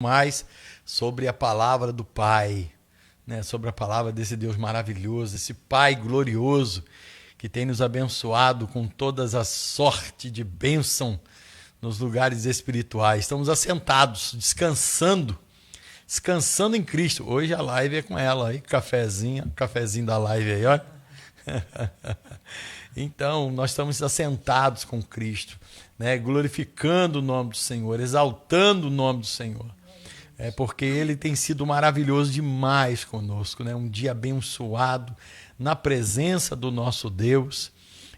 mais sobre a palavra do Pai, né? Sobre a palavra desse Deus maravilhoso, esse Pai glorioso que tem nos abençoado com todas as sorte de bênção nos lugares espirituais. Estamos assentados, descansando em Cristo. Hoje a live é com ela, aí cafezinho da live aí, olha. Então, nós estamos assentados com Cristo, né? Glorificando o nome do Senhor, exaltando o nome do Senhor. Porque Ele tem sido maravilhoso demais conosco, né? Um dia abençoado na presença do nosso Deus.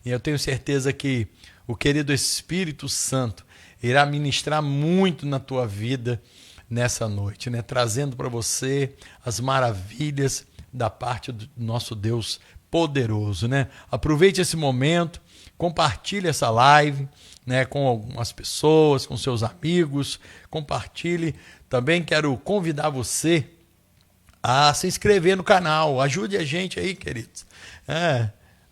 E eu tenho certeza que o querido Espírito Santo irá ministrar muito na tua vida nessa noite, né? Trazendo para você as maravilhas da parte do nosso Deus poderoso, né? Aproveite esse momento, compartilhe essa live, né, com algumas pessoas, com seus amigos, compartilhe. Também quero convidar você a se inscrever no canal. Ajude a gente aí, queridos.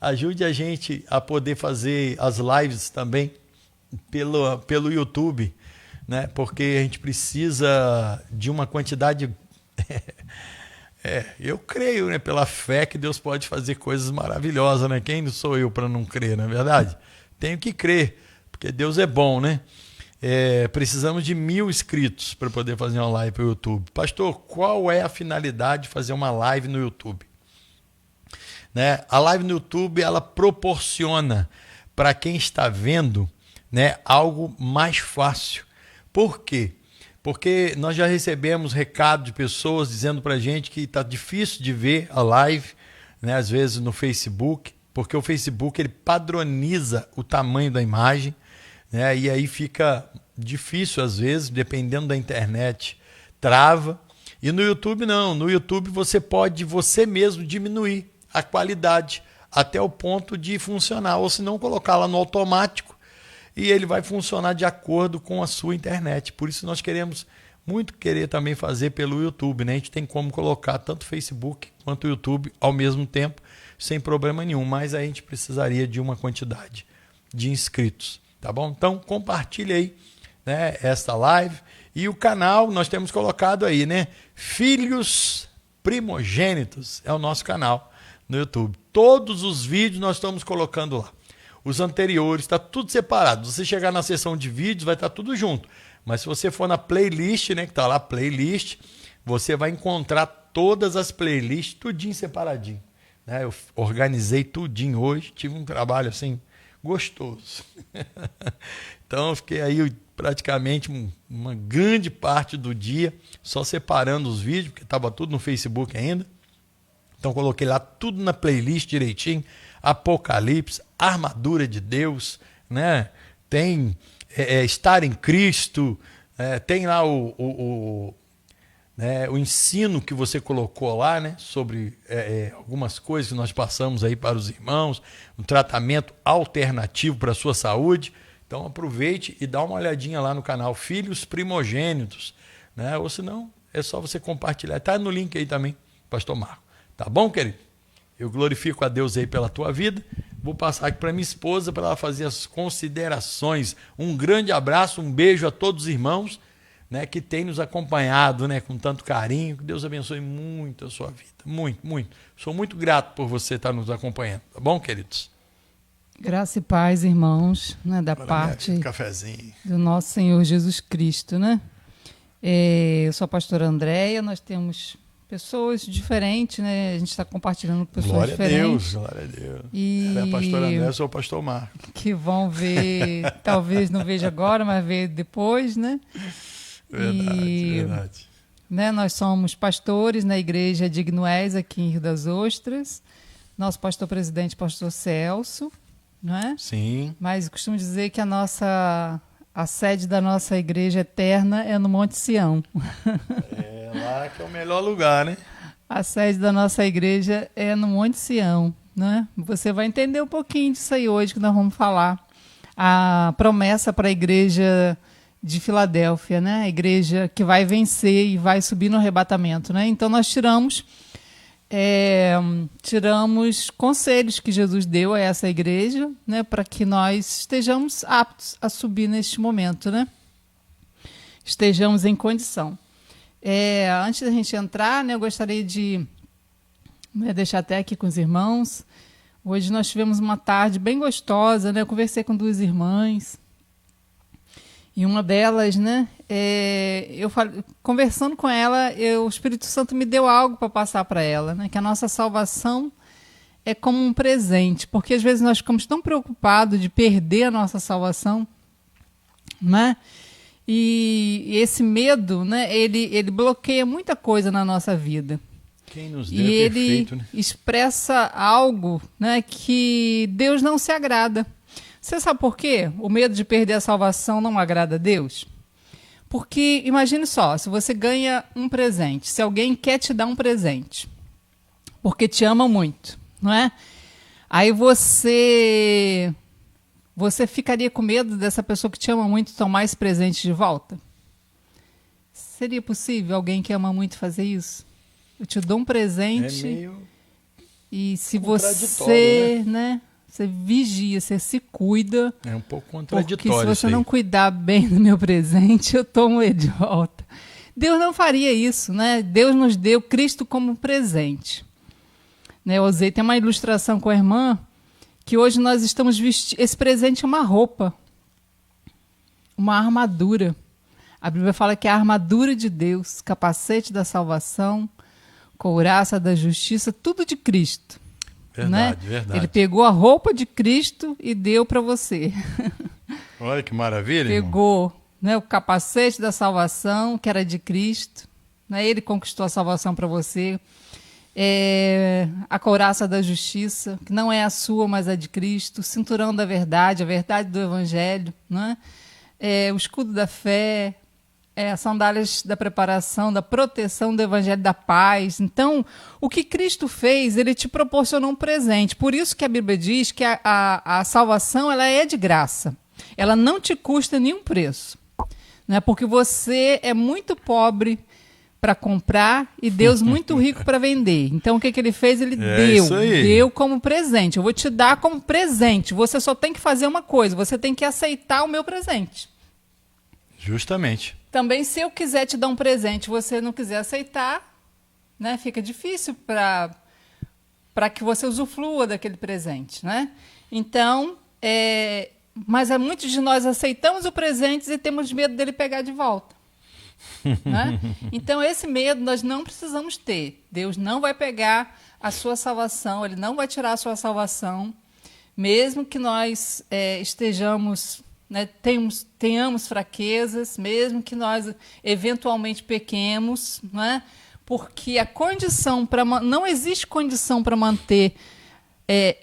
Ajude a gente a poder fazer as lives também pelo YouTube, né? Porque a gente precisa de uma quantidade... eu creio, né, pela fé que Deus pode fazer coisas maravilhosas, né? Quem sou eu para não crer, não é verdade? Tenho que crer, porque Deus é bom, né? Precisamos de 1000 inscritos para poder fazer uma live para o YouTube. Pastor, qual é a finalidade de fazer uma live no YouTube? Né? A live no YouTube, ela proporciona para quem está vendo, né, algo mais fácil. Por quê? Porque nós já recebemos recado de pessoas dizendo para a gente que está difícil de ver a live, né, às vezes no Facebook, porque o Facebook ele padroniza o tamanho da imagem, né, e aí fica difícil às vezes, dependendo da internet, trava. E no YouTube não, no YouTube você pode você mesmo diminuir a qualidade até o ponto de funcionar, ou se não colocar lá no automático, e ele vai funcionar de acordo com a sua internet. Por isso nós queremos muito também fazer pelo YouTube, né? A gente tem como colocar tanto o Facebook quanto o YouTube ao mesmo tempo, sem problema nenhum, mas a gente precisaria de uma quantidade de inscritos, tá bom? Então compartilhe aí, né, esta live. E o canal nós temos colocado aí, né? Filhos Primogênitos é o nosso canal no YouTube. Todos os vídeos nós estamos colocando lá. Os anteriores, está tudo separado. Se você chegar na seção de vídeos, vai estar tudo junto. Mas se você for na playlist, né, que está lá, playlist, você vai encontrar todas as playlists, tudinho separadinho. Né? Eu organizei tudinho hoje, tive um trabalho assim, gostoso. Então eu fiquei aí praticamente uma grande parte do dia só separando os vídeos, porque estava tudo no Facebook ainda. Então coloquei lá tudo na playlist direitinho. Apocalipse, armadura de Deus, né? Tem estar em Cristo, tem lá o ensino que você colocou lá, né? Sobre algumas coisas que nós passamos aí para os irmãos, um tratamento alternativo para a sua saúde. Então aproveite e dá uma olhadinha lá no canal Filhos Primogênitos, né? Ou se não, é só você compartilhar. Está no link aí também, Pastor Marco. Tá bom, querido? Eu glorifico a Deus aí pela tua vida. Vou passar aqui para minha esposa para ela fazer as considerações. Um grande abraço, um beijo a todos os irmãos, né, que têm nos acompanhado, né, com tanto carinho. Que Deus abençoe muito a sua vida. Muito, muito. Sou muito grato por você estar nos acompanhando. Tá bom, queridos? Graça e paz, irmãos, né, da parte do nosso Senhor Jesus Cristo, né? Eu sou a pastora Andréia, nós temos pessoas diferentes, né? A gente está compartilhando com pessoas diferentes. Glória a Deus. E ela é a pastora André, eu sou o pastor Marco. Que vão ver, talvez não veja agora, mas ver depois, né? Verdade. Né, nós somos pastores na igreja de Ignoés, aqui em Rio das Ostras. Nosso pastor-presidente, pastor Celso, não é? Sim. Mas costumo dizer que a sede da nossa igreja eterna é no Monte Sião. Lá que é o melhor lugar, né? A sede da nossa igreja é no Monte Sião, né? Você vai entender um pouquinho disso aí hoje que nós vamos falar. A promessa para a igreja de Filadélfia, né? A igreja que vai vencer e vai subir no arrebatamento, né? Então nós tiramos conselhos que Jesus deu a essa igreja, né? Para que nós estejamos aptos a subir neste momento, né? Estejamos em condição. Antes da gente entrar, né, eu gostaria de deixar até aqui com os irmãos. Hoje nós tivemos uma tarde bem gostosa, né? Eu conversei com 2 irmãs. E uma delas, né, conversando com ela, o Espírito Santo me deu algo para passar para ela, né, que a nossa salvação é como um presente, porque às vezes nós ficamos tão preocupados de perder a nossa salvação, né, e esse medo, né, ele bloqueia muita coisa na nossa vida. Quem nos deu e é ele perfeito, né? expressa algo, né, que Deus não se agrada. Você sabe por quê? O medo de perder a salvação não agrada a Deus? Porque, imagine só, se você ganha um presente, se alguém quer te dar um presente, porque te ama muito, não é? Aí você ficaria com medo dessa pessoa que te ama muito tomar esse presente de volta? Seria possível alguém que ama muito fazer isso? Eu te dou um presente e se você, né? Você vigia, você se cuida. É um pouco contraditório. Porque se você não cuidar bem do meu presente, eu tomo ele de volta. Deus não faria isso, né? Deus nos deu Cristo como presente. Né? Eu usei, tem uma ilustração com a irmã, que hoje nós estamos vestindo. Esse presente é uma roupa, uma armadura. A Bíblia fala que é a armadura de Deus, capacete da salvação, couraça da justiça, tudo de Cristo. Verdade, né? verdade. Ele pegou a roupa de Cristo e deu para você. Olha que maravilha, Pegou, né, o capacete da salvação, que era de Cristo. Né? Ele conquistou a salvação para você. A couraça da justiça, que não é a sua, mas a de Cristo. O cinturão da verdade, a verdade do Evangelho. Né? O escudo da fé. As sandálias da preparação, da proteção do Evangelho da paz. Então, o que Cristo fez, ele te proporcionou um presente. Por isso que a Bíblia diz que a salvação ela é de graça. Ela não te custa nenhum preço. Né? Porque você é muito pobre para comprar e Deus muito rico para vender. Então, o que ele fez? Ele deu como presente. Eu vou te dar como presente. Você só tem que fazer uma coisa. Você tem que aceitar o meu presente. Justamente. Também, se eu quiser te dar um presente, você não quiser aceitar, né, fica difícil para que você usufrua daquele presente, né? Então, mas muitos de nós aceitamos o presente e temos medo dele pegar de volta. Né? Então, esse medo nós não precisamos ter. Deus não vai pegar a sua salvação, Ele não vai tirar a sua salvação, mesmo que nós estejamos... Né, tenhamos fraquezas, mesmo que nós eventualmente pequemos, né, porque a condição não existe condição para manter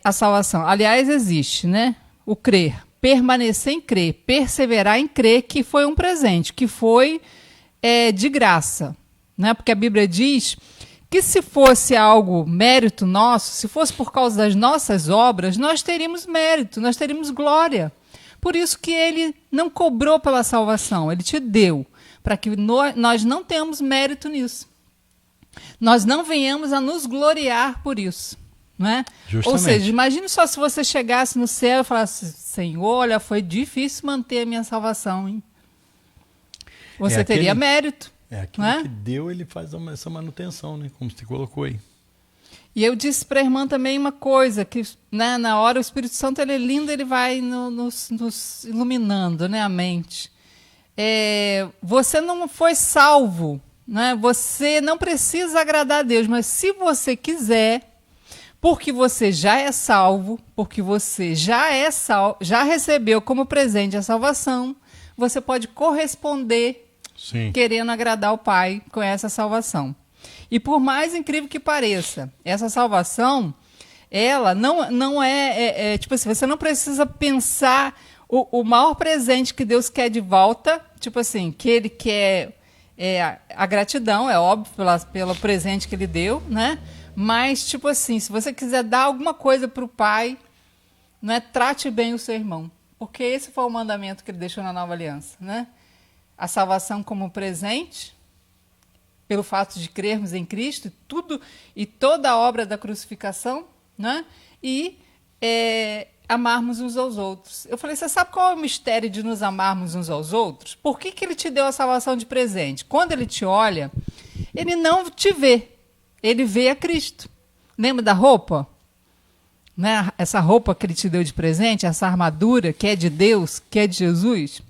a salvação. Aliás, existe, né, o crer, permanecer em crer, perseverar em crer, que foi um presente, que foi de graça, né, porque a Bíblia diz que se fosse algo mérito nosso, se fosse por causa das nossas obras, nós teríamos mérito, nós teríamos glória. Por isso que ele não cobrou pela salvação, ele te deu, para que nós não tenhamos mérito nisso. Nós não venhamos a nos gloriar por isso. Não é? Ou seja, imagine só se você chegasse no céu e falasse, Senhor, olha, foi difícil manter a minha salvação. Hein? Você teria mérito. Aquilo que deu, ele faz essa manutenção, né? Como você colocou aí. E eu disse para a irmã também uma coisa, que né, na hora o Espírito Santo ele é lindo, ele vai nos iluminando, né, a mente. Você não foi salvo, né? Você não precisa agradar a Deus, mas se você quiser, porque você já é salvo, porque você já recebeu como presente a salvação, você pode corresponder querendo agradar o Pai com essa salvação. E por mais incrível que pareça, essa salvação, ela não tipo assim, você não precisa pensar o maior presente que Deus quer de volta, tipo assim, que Ele quer a gratidão, é óbvio, pelo presente que Ele deu, né? Mas, tipo assim, se você quiser dar alguma coisa para o Pai, né, trate bem o seu irmão, porque esse foi o mandamento que Ele deixou na Nova Aliança, né? A salvação como presente, pelo fato de crermos em Cristo, tudo e toda a obra da crucificação, né? E amarmos uns aos outros. Eu falei, você sabe qual é o mistério de nos amarmos uns aos outros? Por que Ele te deu a salvação de presente? Quando Ele te olha, ele não te vê, ele vê a Cristo. Lembra da roupa? Né? Essa roupa que ele te deu de presente, essa armadura que é de Deus, que é de Jesus,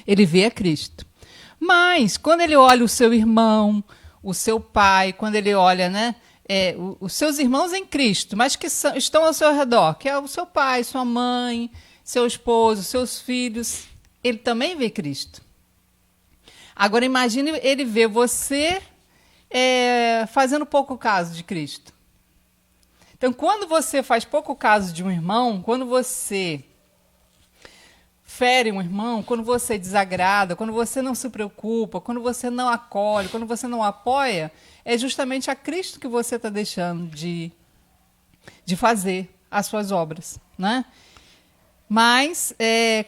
ele vê a Cristo. Mas, quando ele olha o seu irmão, o seu pai, quando ele olha, né, os seus irmãos em Cristo, mas que estão ao seu redor, que é o seu pai, sua mãe, seu esposo, seus filhos, ele também vê Cristo. Agora, imagine ele ver você fazendo pouco caso de Cristo. Então, quando você faz pouco caso de um irmão, quando você fere um irmão, quando você desagrada, quando você não se preocupa, quando você não acolhe, quando você não apoia, é justamente a Cristo que você está deixando de fazer as suas obras, né? Mas,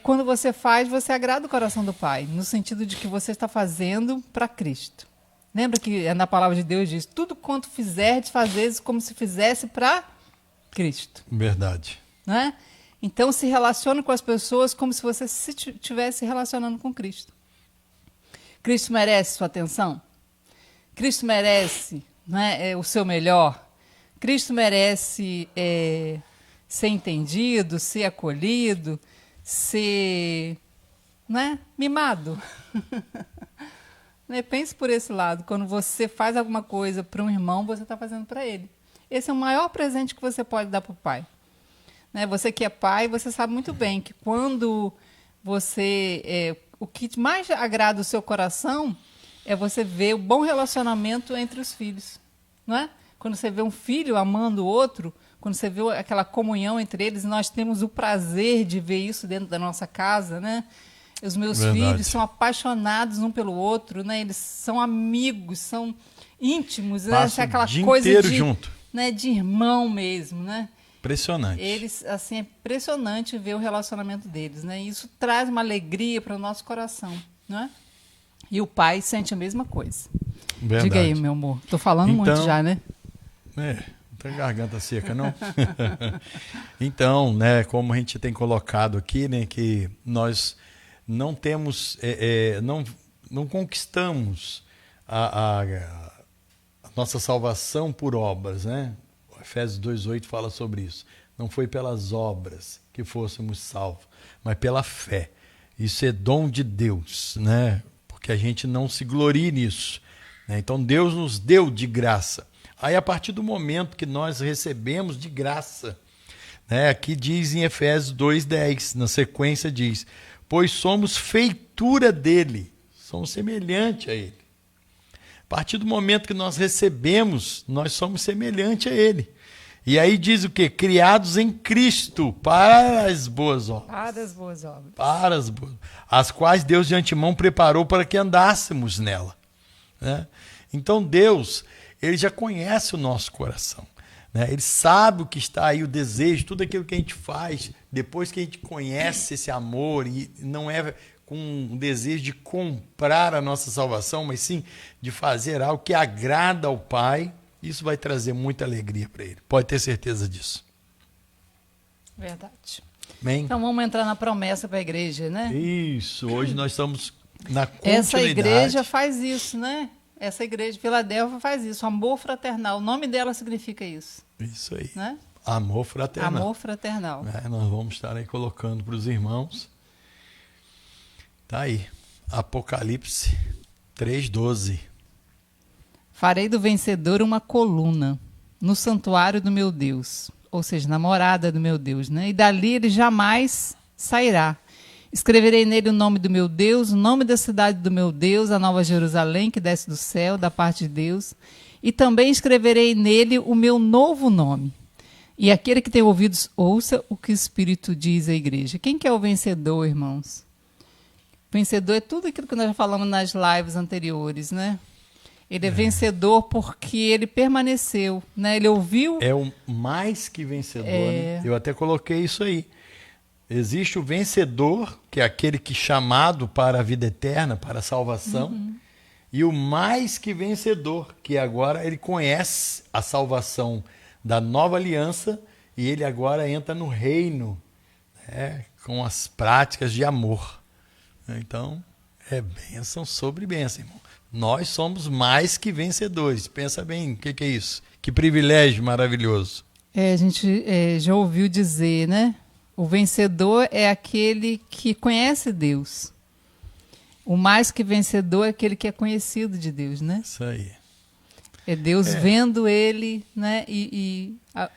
quando você faz, você agrada o coração do Pai, no sentido de que você está fazendo para Cristo. Lembra que na palavra de Deus diz, tudo quanto fizerdes, fazeis como se fizesse para Cristo. Verdade. Né? Então, se relacione com as pessoas como se você estivesse relacionando com Cristo. Cristo merece sua atenção? Cristo merece, né, o seu melhor? Cristo merece ser entendido, ser acolhido, ser, né, mimado? Pense por esse lado. Quando você faz alguma coisa para um irmão, você está fazendo para ele. Esse é o maior presente que você pode dar para o pai. Você que é pai, você sabe muito bem que quando você... o que mais agrada o seu coração é você ver o bom relacionamento entre os filhos. Não é? Quando você vê um filho amando o outro, quando você vê aquela comunhão entre eles, nós temos o prazer de ver isso dentro da nossa casa, né? Os meus filhos são apaixonados um pelo outro, né? Eles são amigos, são íntimos, né? Aquela o dia coisa inteiro junto. Né? De irmão mesmo, né? Impressionante. Eles, assim, é impressionante ver o relacionamento deles, né? E isso traz uma alegria para o nosso coração, não é? E o pai sente a mesma coisa. Verdade. Diga aí, meu amor. Tô falando muito já, né? Não tem garganta seca, não? Então, né, como a gente tem colocado aqui, né, que nós não temos, não conquistamos a nossa salvação por obras, né? Efésios 2:8 fala sobre isso. Não foi pelas obras que fôssemos salvos, mas pela fé. Isso é dom de Deus, né? Porque a gente não se glorie nisso, né? Então Deus nos deu de graça. Aí a partir do momento que nós recebemos de graça, né? Aqui diz em Efésios 2:10, na sequência diz, pois somos feitura dele, somos semelhantes a ele. A partir do momento que nós recebemos, nós somos semelhantes a ele. E aí diz o quê? Criados em Cristo para as boas obras. Para as boas obras. Para as boas, as quais Deus de antemão preparou para que andássemos nela. Né? Então Deus, ele já conhece o nosso coração. Né? Ele sabe o que está aí, o desejo, tudo aquilo que a gente faz, depois que a gente conhece esse amor, e não é com um desejo de comprar a nossa salvação, mas sim de fazer algo que agrada ao Pai, isso vai trazer muita alegria para ele. Pode ter certeza disso. Verdade. Bem, então vamos entrar na promessa para a igreja, né? Isso, hoje nós estamos na continuidade. Essa igreja faz isso, né? Essa igreja de Filadélfia faz isso, amor fraternal. O nome dela significa isso. Isso aí. Né? Amor fraternal. Amor fraternal. Nós vamos estar aí colocando para os irmãos. Tá aí. Apocalipse 3:12. Farei do vencedor uma coluna no santuário do meu Deus, ou seja, na morada do meu Deus, né? E dali ele jamais sairá. Escreverei nele o nome do meu Deus, o nome da cidade do meu Deus, a nova Jerusalém que desce do céu, da parte de Deus. E também escreverei nele o meu novo nome. E aquele que tem ouvidos, ouça o que o Espírito diz à igreja. Quem que é o vencedor, irmãos? O vencedor é tudo aquilo que nós já falamos nas lives anteriores, né? Ele é vencedor porque ele permaneceu, né? Ele ouviu... É o mais que vencedor, né? Eu até coloquei isso aí. Existe o vencedor, que é aquele que é chamado para a vida eterna, para a salvação, e o mais que vencedor, que agora ele conhece a salvação da nova aliança e ele agora entra no reino, né, com as práticas de amor. Então, É bênção sobre bênção, irmão. Nós somos mais que vencedores. Pensa bem, o que é isso? Que privilégio maravilhoso. A gente já ouviu dizer, né? O vencedor é aquele que conhece Deus. O mais que vencedor é aquele que é conhecido de Deus, né? Isso aí. É Deus vendo ele, né?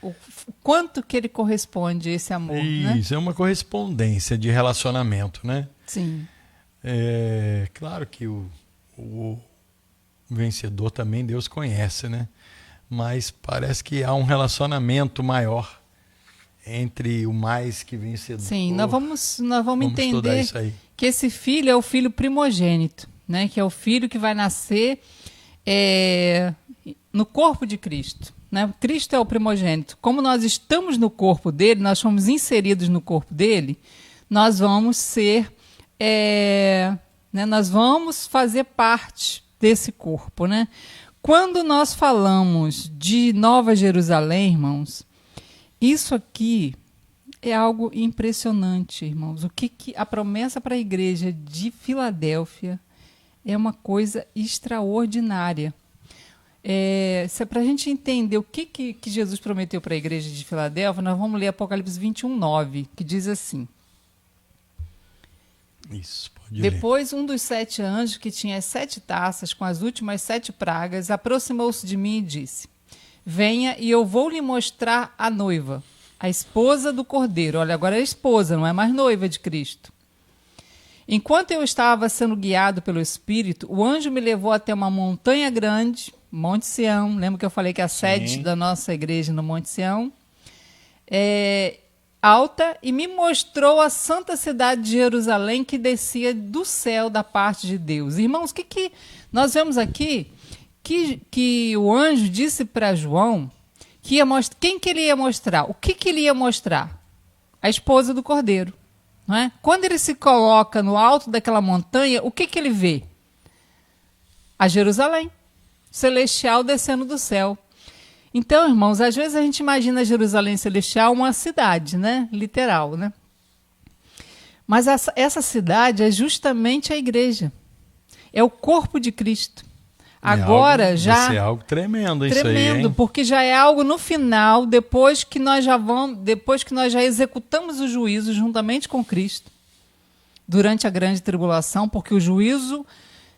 O quanto que ele corresponde a esse amor, né? Isso, é uma correspondência de relacionamento, né? Sim. É claro que o vencedor também Deus conhece, né? Mas parece que há um relacionamento maior entre o mais que vencedor. Sim, nós vamos entender isso aí. que esse filho é o filho primogênito, né? Que é o filho que vai nascer no corpo de Cristo, né? Cristo é o primogênito. Como nós estamos no corpo dele, nós fomos inseridos no corpo dele, nós vamos ser, né? Nós vamos fazer parte desse corpo, né? Quando nós falamos de Nova Jerusalém, irmãos, isso aqui é algo impressionante, irmãos. O que a promessa para a igreja de Filadélfia é uma coisa extraordinária. Se é para a gente entender o que Jesus prometeu para a igreja de Filadélfia, nós vamos ler Apocalipse 21:9, que diz assim: Isso, pode ler. Depois um dos 7 anjos, que tinha as 7 taças com as últimas 7 pragas, aproximou-se de mim e disse: Venha e eu vou lhe mostrar a noiva, a esposa do Cordeiro. Olha, agora é esposa, não é mais noiva de Cristo. Enquanto eu estava sendo guiado pelo Espírito, o anjo me levou até uma montanha grande, Monte Sião. Lembra que eu falei que a sede da nossa igreja no Monte Sião é alta, e me mostrou a santa cidade de Jerusalém, que descia do céu da parte de Deus. Irmãos, o que nós vemos aqui? Que o anjo disse para João que ia mostrar. Quem que ele ia mostrar? O que ele ia mostrar? A esposa do Cordeiro. Não é? Quando ele se coloca no alto daquela montanha, o que ele vê? A Jerusalém celestial descendo do céu. Então, irmãos, às vezes a gente imagina a Jerusalém celestial uma cidade, né? Literal, né? Mas essa cidade é justamente a igreja. É o corpo de Cristo. Agora já é algo tremendo isso aí, hein? Porque já é algo no final, depois que nós já executamos o juízo juntamente com Cristo, durante a grande tribulação, porque o juízo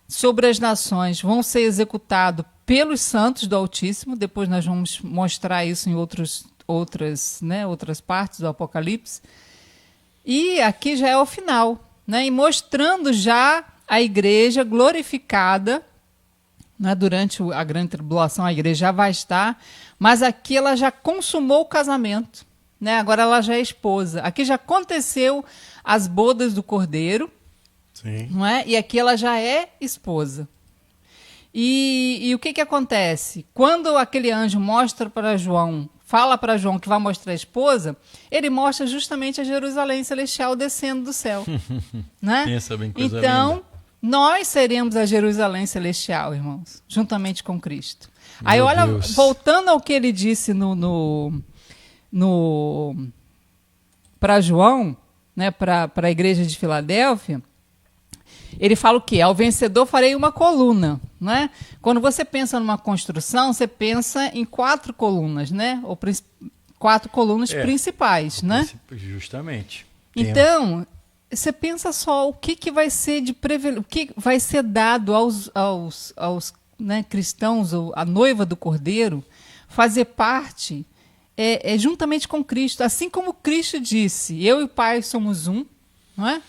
sobre as nações vão ser executado pelos santos do Altíssimo. Depois nós vamos mostrar isso em outras partes do Apocalipse. E aqui já é o final, né? E mostrando já a igreja glorificada. Durante a grande tribulação, a igreja já vai estar, mas aqui ela já consumou o casamento, né? Agora ela já é esposa. Aqui já aconteceu as bodas do Cordeiro, sim, não é? E aqui ela já é esposa. E o que acontece? Quando aquele anjo mostra para João, fala para João que vai mostrar a esposa, ele mostra justamente a Jerusalém celestial descendo do céu. Né? Pensa bem, coisa então, linda. Nós seremos a Jerusalém celestial, irmãos, juntamente com Cristo. Meu Aí, olha, Deus. voltando ao que ele disse para João, né, para a igreja de Filadélfia, ele fala o quê? Ao vencedor farei uma coluna, né? Quando você pensa numa construção, você pensa em 4 colunas, né? Ou 4 colunas principais, né? Justamente. Então, você pensa só o que vai ser o que vai ser dado aos né, cristãos, ou a noiva do Cordeiro, fazer parte juntamente com Cristo. Assim como Cristo disse, eu e o Pai somos um, não é?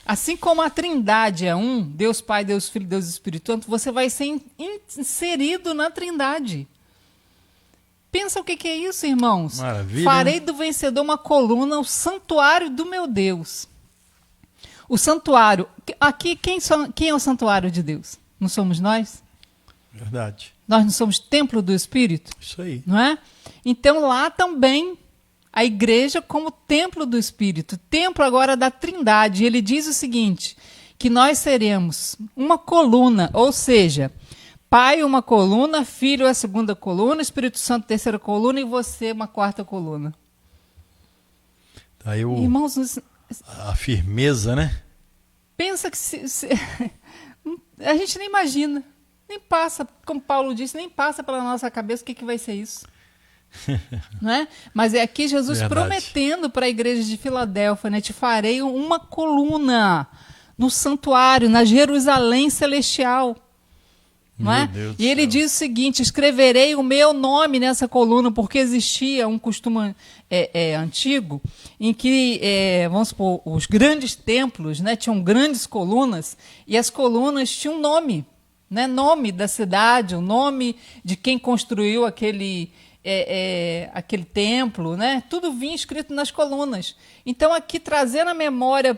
Assim como a Trindade é um, Deus Pai, Deus Filho, Deus Espírito Santo, você vai ser inserido na Trindade. Pensa o que é isso, irmãos? Maravilha. Farei do vencedor uma coluna, o santuário do meu Deus. O santuário, aqui quem é o santuário de Deus? Não somos nós? Verdade. Nós não somos templo do Espírito? Isso aí. Não é? Então lá também a igreja como templo do Espírito, templo agora da Trindade. Ele diz o seguinte, que nós seremos uma coluna, ou seja, Pai uma coluna, Filho a segunda coluna, Espírito Santo a terceira coluna e você uma quarta coluna. Aí Irmãos, a firmeza, né? Pensa que a gente nem imagina, nem passa, como Paulo disse, nem passa pela nossa cabeça o que vai ser isso. Não é? Mas é aqui Jesus prometendo para a igreja de Filadélfia, né? Te farei uma coluna no santuário, na Jerusalém celestial. Não é? E ele diz o seguinte: escreverei o meu nome nessa coluna, porque existia um costume antigo em que, vamos supor, os grandes templos, né, tinham grandes colunas, e as colunas tinham nome, né, nome da cidade, o nome de quem construiu aquele templo, né, tudo vinha escrito nas colunas. Então, aqui trazendo a memória,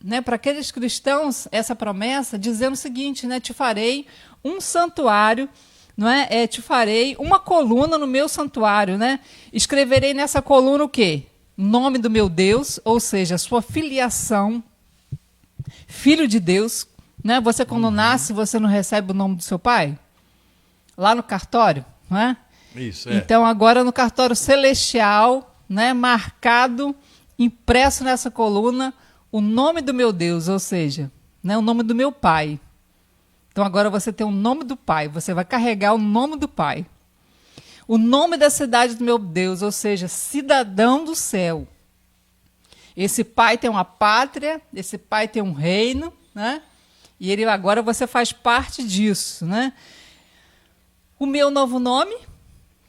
né, para aqueles cristãos essa promessa, dizendo o seguinte, né, te farei um santuário, não é? Te farei uma coluna no meu santuário, né? Escreverei nessa coluna o quê? Nome do meu Deus, ou seja, a sua filiação, filho de Deus, né? Você quando nasce, você não recebe o nome do seu pai? Lá no cartório, não é? Isso, Então agora no cartório celestial, né, marcado, impresso nessa coluna, o nome do meu Deus, ou seja, né, o nome do meu pai. Então agora você tem o nome do Pai, você vai carregar o nome do Pai. O nome da cidade do meu Deus, ou seja, cidadão do céu. Esse Pai tem uma pátria, esse Pai tem um reino, né? E agora você faz parte disso, né? O meu novo nome,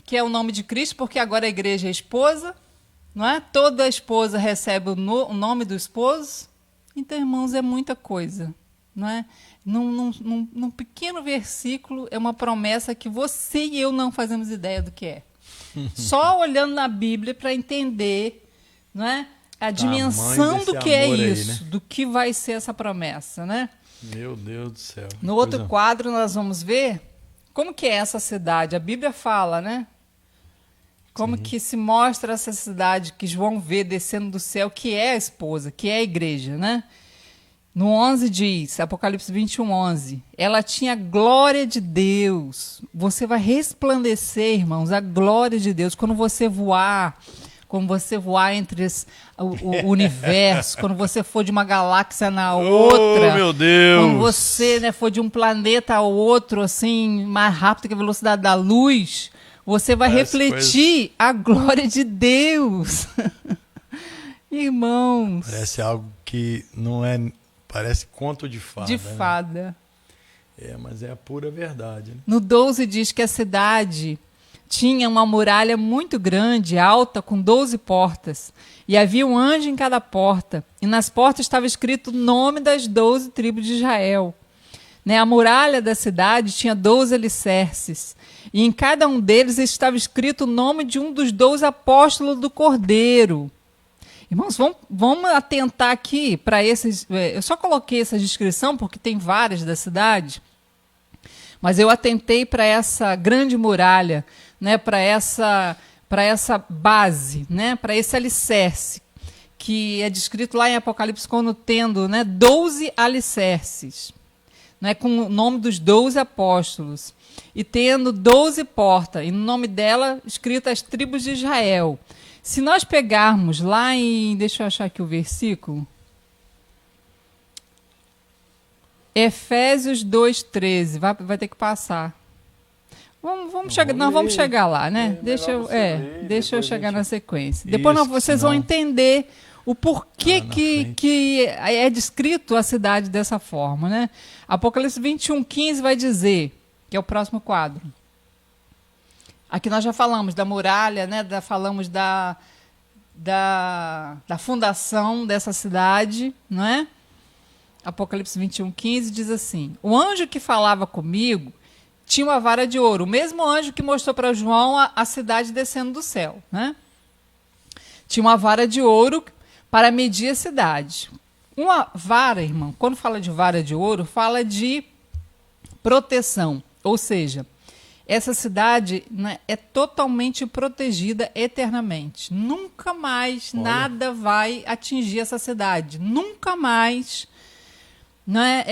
que é o nome de Cristo, porque agora a igreja é esposa, não é? Toda esposa recebe o nome do esposo. Então, irmãos, é muita coisa, não é? Num pequeno versículo, é uma promessa que você e eu não fazemos ideia do que é. Só olhando na Bíblia para entender, não é, a dimensão do que é isso, aí, né? Do que vai ser essa promessa, né? Meu Deus do céu. No outro quadro nós vamos ver como que é essa cidade. A Bíblia fala, né? Como que se mostra essa cidade que João vê descendo do céu, que é a esposa, que é a igreja, né? No 11 diz, Apocalipse 21, 11, ela tinha glória de Deus. Você vai resplandecer, irmãos, a glória de Deus. Quando você voar entre o universo, quando você for de uma galáxia na outra. Oh, meu Deus! Quando você, né, for de um planeta ao outro, assim, mais rápido que a velocidade da luz, você vai refletir a glória de Deus. Irmãos. Parece algo que não é... Parece conto de fada. De fada. Né? Mas é a pura verdade. Né? No 12 diz que a cidade tinha uma muralha muito grande, alta, com 12 portas. E havia um anjo em cada porta. E nas portas estava escrito o nome das 12 tribos de Israel. Né? A muralha da cidade tinha 12 alicerces. E em cada um deles estava escrito o nome de um dos 12 apóstolos do Cordeiro. Irmãos, vamos atentar aqui para esses... Eu só coloquei essa descrição porque tem várias da cidade, mas eu atentei para essa grande muralha, né, para essa base, né, para esse alicerce, que é descrito lá em Apocalipse como tendo, né, 12 alicerces, né, com o nome dos 12 apóstolos, e tendo 12 portas, e no nome dela escrito as tribos de Israel. Se nós pegarmos lá em... Deixa eu achar aqui o versículo. Efésios 2,13. Vai ter que passar. Vamos chegar lá, né? Deixa eu chegar na sequência. Depois vocês vão entender o porquê que é descrito a cidade dessa forma, né? Apocalipse 21:15 vai dizer, que é o próximo quadro. Aqui nós já falamos da muralha, né? Falamos da fundação dessa cidade, não é? Apocalipse 21:15 diz assim: o anjo que falava comigo tinha uma vara de ouro, o mesmo anjo que mostrou para João a cidade descendo do céu, né? Tinha uma vara de ouro para medir a cidade. Uma vara, irmão, quando fala de vara de ouro, fala de proteção, ou seja, essa cidade, né, é totalmente protegida eternamente. Nunca mais nada vai atingir essa cidade. Nunca mais, né,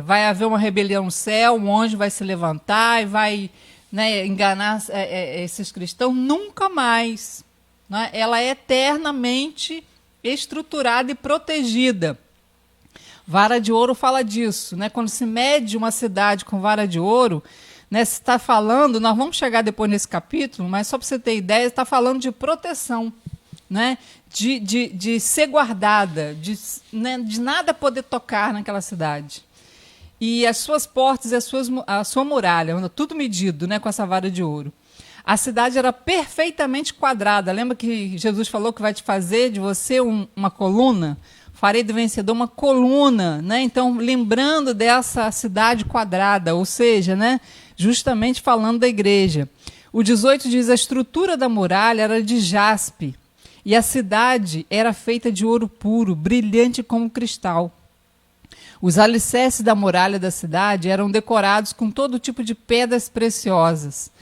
vai haver uma rebelião no céu, um anjo vai se levantar e vai, né, enganar esses cristãos. Nunca mais. Né? Ela é eternamente estruturada e protegida. Vara de ouro fala disso, né? Quando se mede uma cidade com vara de ouro, né, se está falando, nós vamos chegar depois nesse capítulo, mas só para você ter ideia, está falando de proteção, né? De ser guardada, né, de nada poder tocar naquela cidade. E as suas portas e a sua muralha, tudo medido, né, com essa vara de ouro. A cidade era perfeitamente quadrada. Lembra que Jesus falou que vai te fazer de você uma coluna? Farei do vencedor uma coluna, né? Então, lembrando dessa cidade quadrada, ou seja, né, justamente falando da igreja. O 18 diz: a estrutura da muralha era de jaspe, e a cidade era feita de ouro puro, brilhante como cristal. Os alicerces da muralha da cidade eram decorados com todo tipo de pedras preciosas.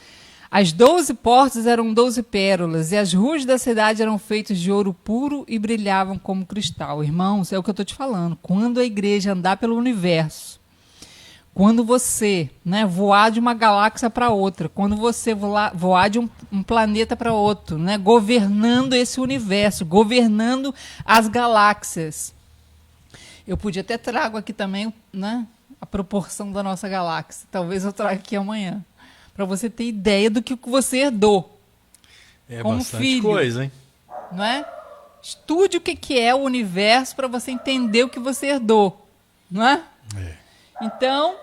As 12 portas eram 12 pérolas, e as ruas da cidade eram feitas de ouro puro e brilhavam como cristal. Irmãos, é o que eu estou te falando. Quando a igreja andar pelo universo, quando você, né, voar de uma galáxia para outra, quando você voar de um planeta para outro, né, governando esse universo, governando as galáxias. Eu podia até trago aqui também, né, a proporção da nossa galáxia. Talvez eu traga aqui amanhã, para você ter ideia do que você herdou. Como bastante filho, coisa, hein? não é? Estude o que é o universo para você entender o que você herdou, não é? Então,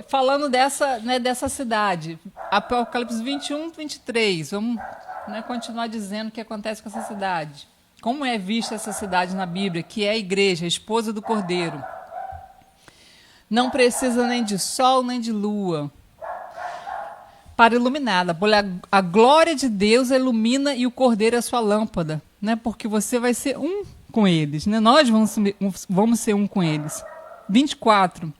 falando dessa cidade, Apocalipse 21, 23, vamos, né, continuar dizendo o que acontece com essa cidade. Como é vista essa cidade na Bíblia, que é a igreja, a esposa do Cordeiro. Não precisa nem de sol, nem de lua para iluminá-la. A glória de Deus a ilumina e o Cordeiro é a sua lâmpada, né? Porque você vai ser um com eles, né? Nós vamos ser um com eles. 24.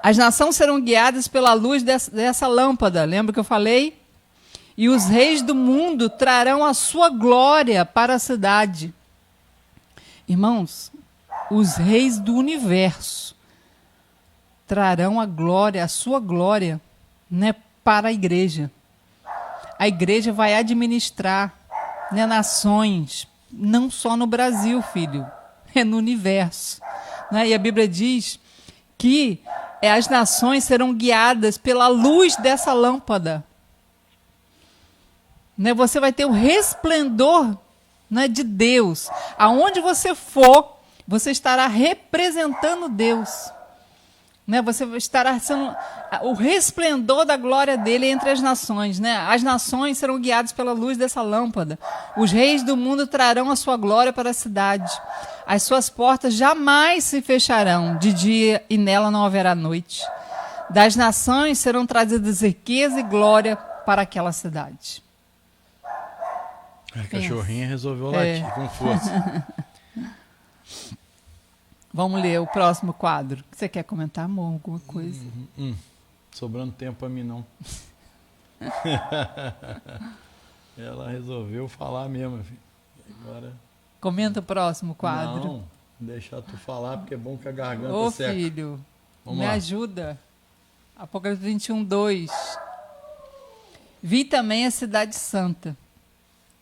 As nações serão guiadas pela luz dessa lâmpada. Lembra que eu falei? E os reis do mundo trarão a sua glória para a cidade. Irmãos, os reis do universo trarão a glória, a sua glória, né, para a igreja. A igreja vai administrar, né, nações, não só no Brasil, filho, é no universo, né? E a Bíblia diz que as nações serão guiadas pela luz dessa lâmpada. Né? Você vai ter o resplendor, né, de Deus. Aonde você for, você estará representando Deus. Né? Você estará sendo o resplendor da glória dele entre as nações. Né? As nações serão guiadas pela luz dessa lâmpada. Os reis do mundo trarão a sua glória para a cidade. As suas portas jamais se fecharão de dia e nela não haverá noite. Das nações serão trazidas riqueza e glória para aquela cidade. A cachorrinha resolveu latir com força. Vamos ler o próximo quadro. Você quer comentar, amor, alguma coisa? Sobrando tempo para mim, não. Ela resolveu falar mesmo, filho. Agora... Comenta o próximo quadro. Não, deixar tu falar, porque é bom que a garganta Ô, seca. filho, Vamos me lá. ajuda. Apocalipse 21, 2. Vi também a cidade santa,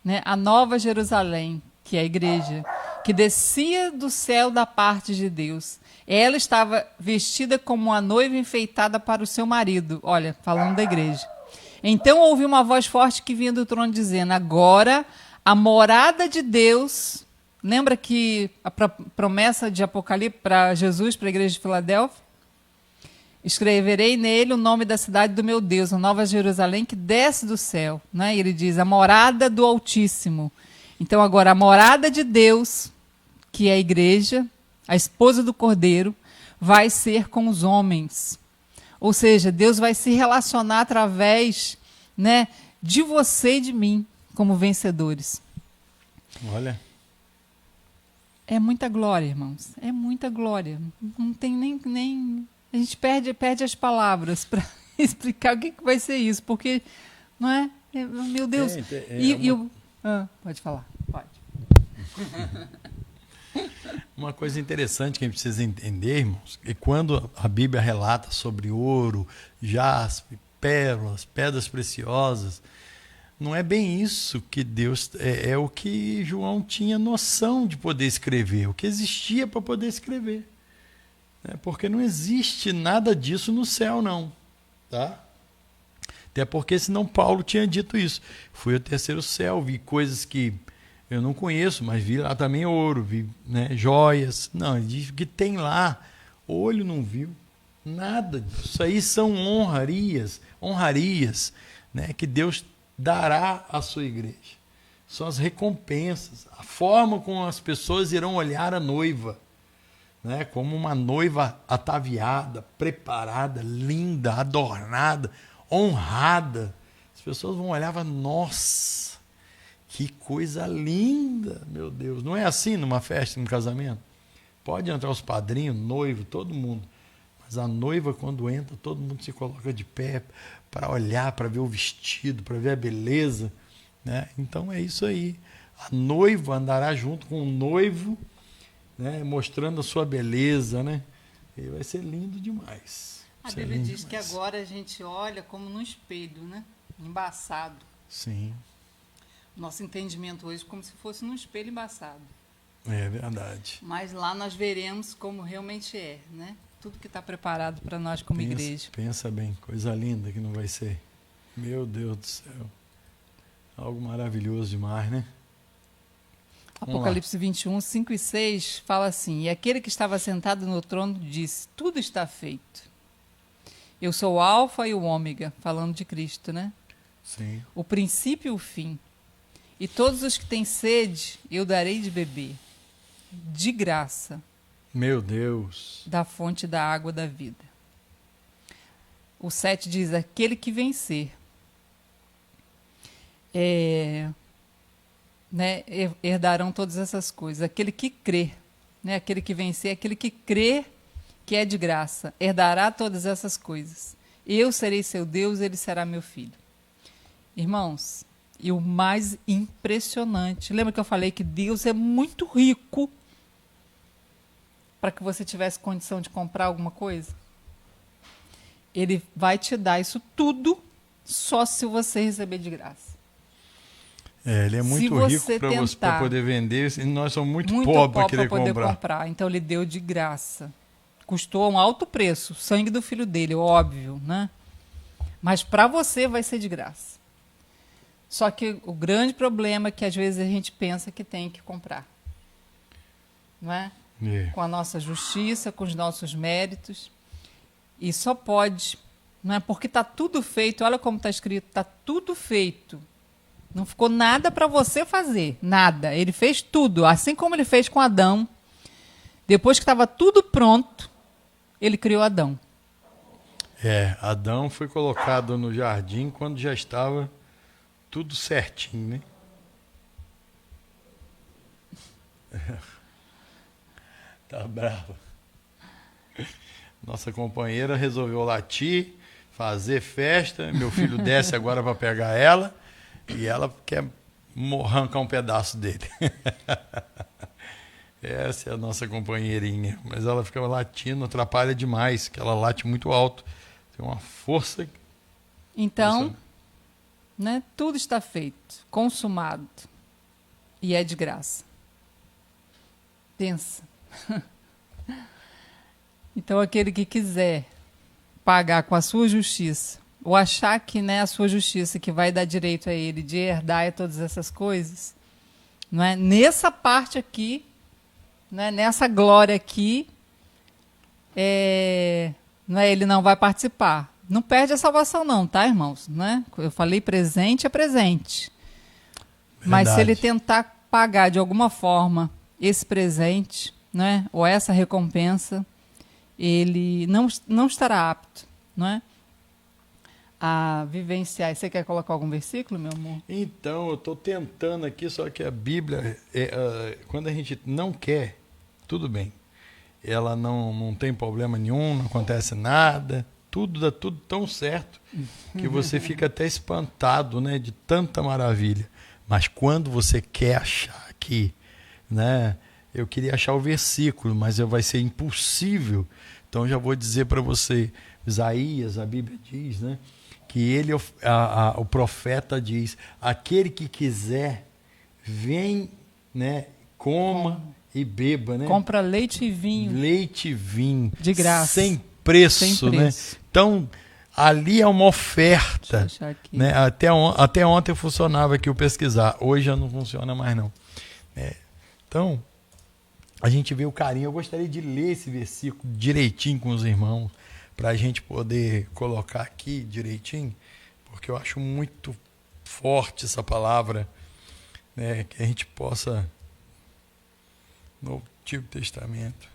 né, a nova Jerusalém, que é a igreja, que descia do céu da parte de Deus. Ela estava vestida como uma noiva enfeitada para o seu marido. Olha, falando da igreja. Então ouvi uma voz forte que vinha do trono dizendo: agora a morada de Deus... Lembra que a promessa de Apocalipse para Jesus, para a igreja de Filadélfia? Escreverei nele o nome da cidade do meu Deus, a nova Jerusalém que desce do céu. Né? E ele diz, a morada do Altíssimo. Então agora a morada de Deus, que é a igreja, a esposa do Cordeiro, vai ser com os homens. Ou seja, Deus vai se relacionar através, né, de você e de mim, como vencedores. Olha... É muita glória, irmãos. É muita glória. Não tem nem... A gente perde as palavras para explicar o que vai ser isso, porque, não é? Meu Deus. Pode falar. Pode. Uma coisa interessante que a gente precisa entender, irmãos, é quando a Bíblia relata sobre ouro, jaspe, pérolas, pedras preciosas, não é bem isso que Deus... É o que João tinha noção de poder escrever, o que existia para poder escrever. né? Porque não existe nada disso no céu, não. Tá? Até porque senão Paulo tinha dito isso. Fui ao terceiro céu, vi coisas que eu não conheço, mas vi lá também ouro, vi, né, joias. Não, ele diz que tem lá, olho não viu, nada disso. Aí são honrarias, né, que Deus dará à sua igreja. São as recompensas, a forma como as pessoas irão olhar a noiva, né, como uma noiva ataviada, preparada, linda, adornada, honrada. As pessoas vão olhar e falar, nossa, que coisa linda, meu Deus. Não é assim numa festa, num casamento? Pode entrar os padrinhos, noivo, todo mundo. Mas a noiva, quando entra, todo mundo se coloca de pé para olhar, para ver o vestido, para ver a beleza, né? Então é isso aí. A noiva andará junto com o noivo, né, mostrando a sua beleza, né? E vai ser lindo demais. A Bíblia diz que agora a gente olha como num espelho, né? Embaçado. Sim. Nosso entendimento hoje é como se fosse num espelho embaçado. É verdade. Mas lá nós veremos como realmente é, né? Tudo que está preparado para nós como igreja. Pensa bem, coisa linda que não vai ser. Meu Deus do céu. Algo maravilhoso demais, né? Apocalipse 21, 5 e 6 fala assim: E aquele que estava sentado no trono disse, tudo está feito. Eu sou o Alfa e o Ômega, falando de Cristo, né? Sim. O princípio e o fim. E todos os que têm sede, eu darei de beber, de graça, meu Deus, da fonte da água da vida. O 7 diz, aquele que vencer, né, herdarão todas essas coisas. Aquele que crê, né, aquele que vencer, aquele que crê que é de graça, herdará todas essas coisas. Eu serei seu Deus, ele será meu filho. Irmãos, e o mais impressionante, lembra que eu falei que Deus é muito rico para que você tivesse condição de comprar alguma coisa? Ele vai te dar isso tudo só se você receber de graça. Ele é muito rico para poder vender, e nós somos muito pobres para querer comprar. Então ele deu de graça. Custou um alto preço, sangue do filho dele, óbvio, né? Mas para você vai ser de graça. Só que o grande problema é que às vezes a gente pensa que tem que comprar. Não é? Com a nossa justiça, com os nossos méritos. E só pode, não é? Porque está tudo feito, olha como está escrito, está tudo feito. Não ficou nada para você fazer, nada. Ele fez tudo, assim como ele fez com Adão. Depois que estava tudo pronto, ele criou Adão. Adão foi colocado no jardim quando já estava tudo certinho, né? Tá brava. Nossa companheira resolveu latir, fazer festa. Meu filho desce agora para pegar ela e ela quer arrancar um pedaço dele. Essa é a nossa companheirinha. Mas ela fica latindo, atrapalha demais, que ela late muito alto. Tem uma força. Então, né, tudo está feito, consumado. E é de graça. Pensa. Então, aquele que quiser pagar com a sua justiça, ou achar que, né, a sua justiça que vai dar direito a ele de herdar todas essas coisas, não é? Nessa parte aqui, né, nessa glória aqui, não é, ele não vai participar. Não perde a salvação não, tá, irmãos? Né? Eu falei presente é presente. Verdade. Mas se ele tentar pagar de alguma forma esse presente, né, ou essa recompensa, ele não estará apto, não é, a vivenciar. Você quer colocar algum versículo, meu amor? Então, eu estou tentando aqui, só que a Bíblia, quando a gente não quer, tudo bem. Ela não tem problema nenhum, não acontece nada, dá tudo tão certo que você fica até espantado, né, de tanta maravilha. Mas quando você quer achar aqui, né, eu queria achar o versículo, mas vai ser impossível. Então já vou dizer para você, Isaías, a Bíblia diz, né, que o profeta diz, aquele que quiser, vem, né, coma e beba, né? Compra leite e vinho. Leite e vinho. De graça. Sem preço, Sem preço. né? Então, ali é uma oferta. Deixa eu achar aqui. Né? Até ontem funcionava aqui o pesquisar. Hoje já não funciona mais, não. Então, a gente vê o carinho. Eu gostaria de ler esse versículo direitinho com os irmãos, para a gente poder colocar aqui direitinho, porque eu acho muito forte essa palavra, né? Que a gente possa... No Antigo Testamento.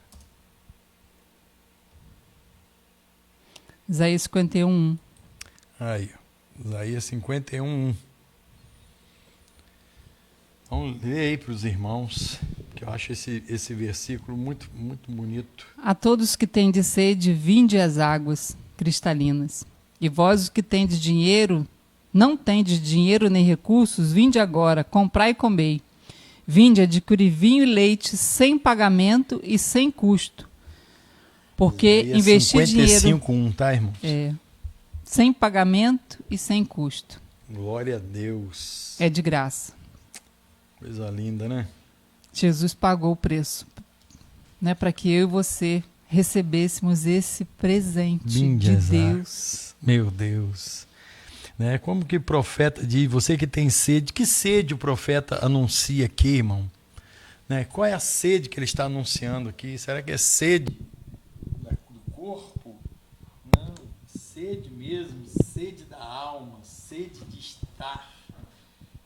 Isaías 51. Aí, Isaías 51. Vamos ler aí para os irmãos, que eu acho esse versículo muito, muito bonito. A todos que têm de sede, vinde às águas cristalinas. E vós, os que tendes dinheiro, não tendes dinheiro nem recursos, vinde agora, comprai e comei. Vinde, adquirir vinho e leite sem pagamento e sem custo. Porque investir dinheiro... 55:1, tá, irmãos? Sem pagamento e sem custo. Glória a Deus. É de graça. Coisa linda, né? Jesus pagou o preço, né, para que eu e você recebêssemos esse presente de Deus. Meu Deus. Né? Como que o profeta diz, você que tem sede, que sede o profeta anuncia aqui, irmão? Né? Qual é a sede que ele está anunciando aqui? Será que é sede do corpo? Não, sede mesmo, sede da alma, sede de estar,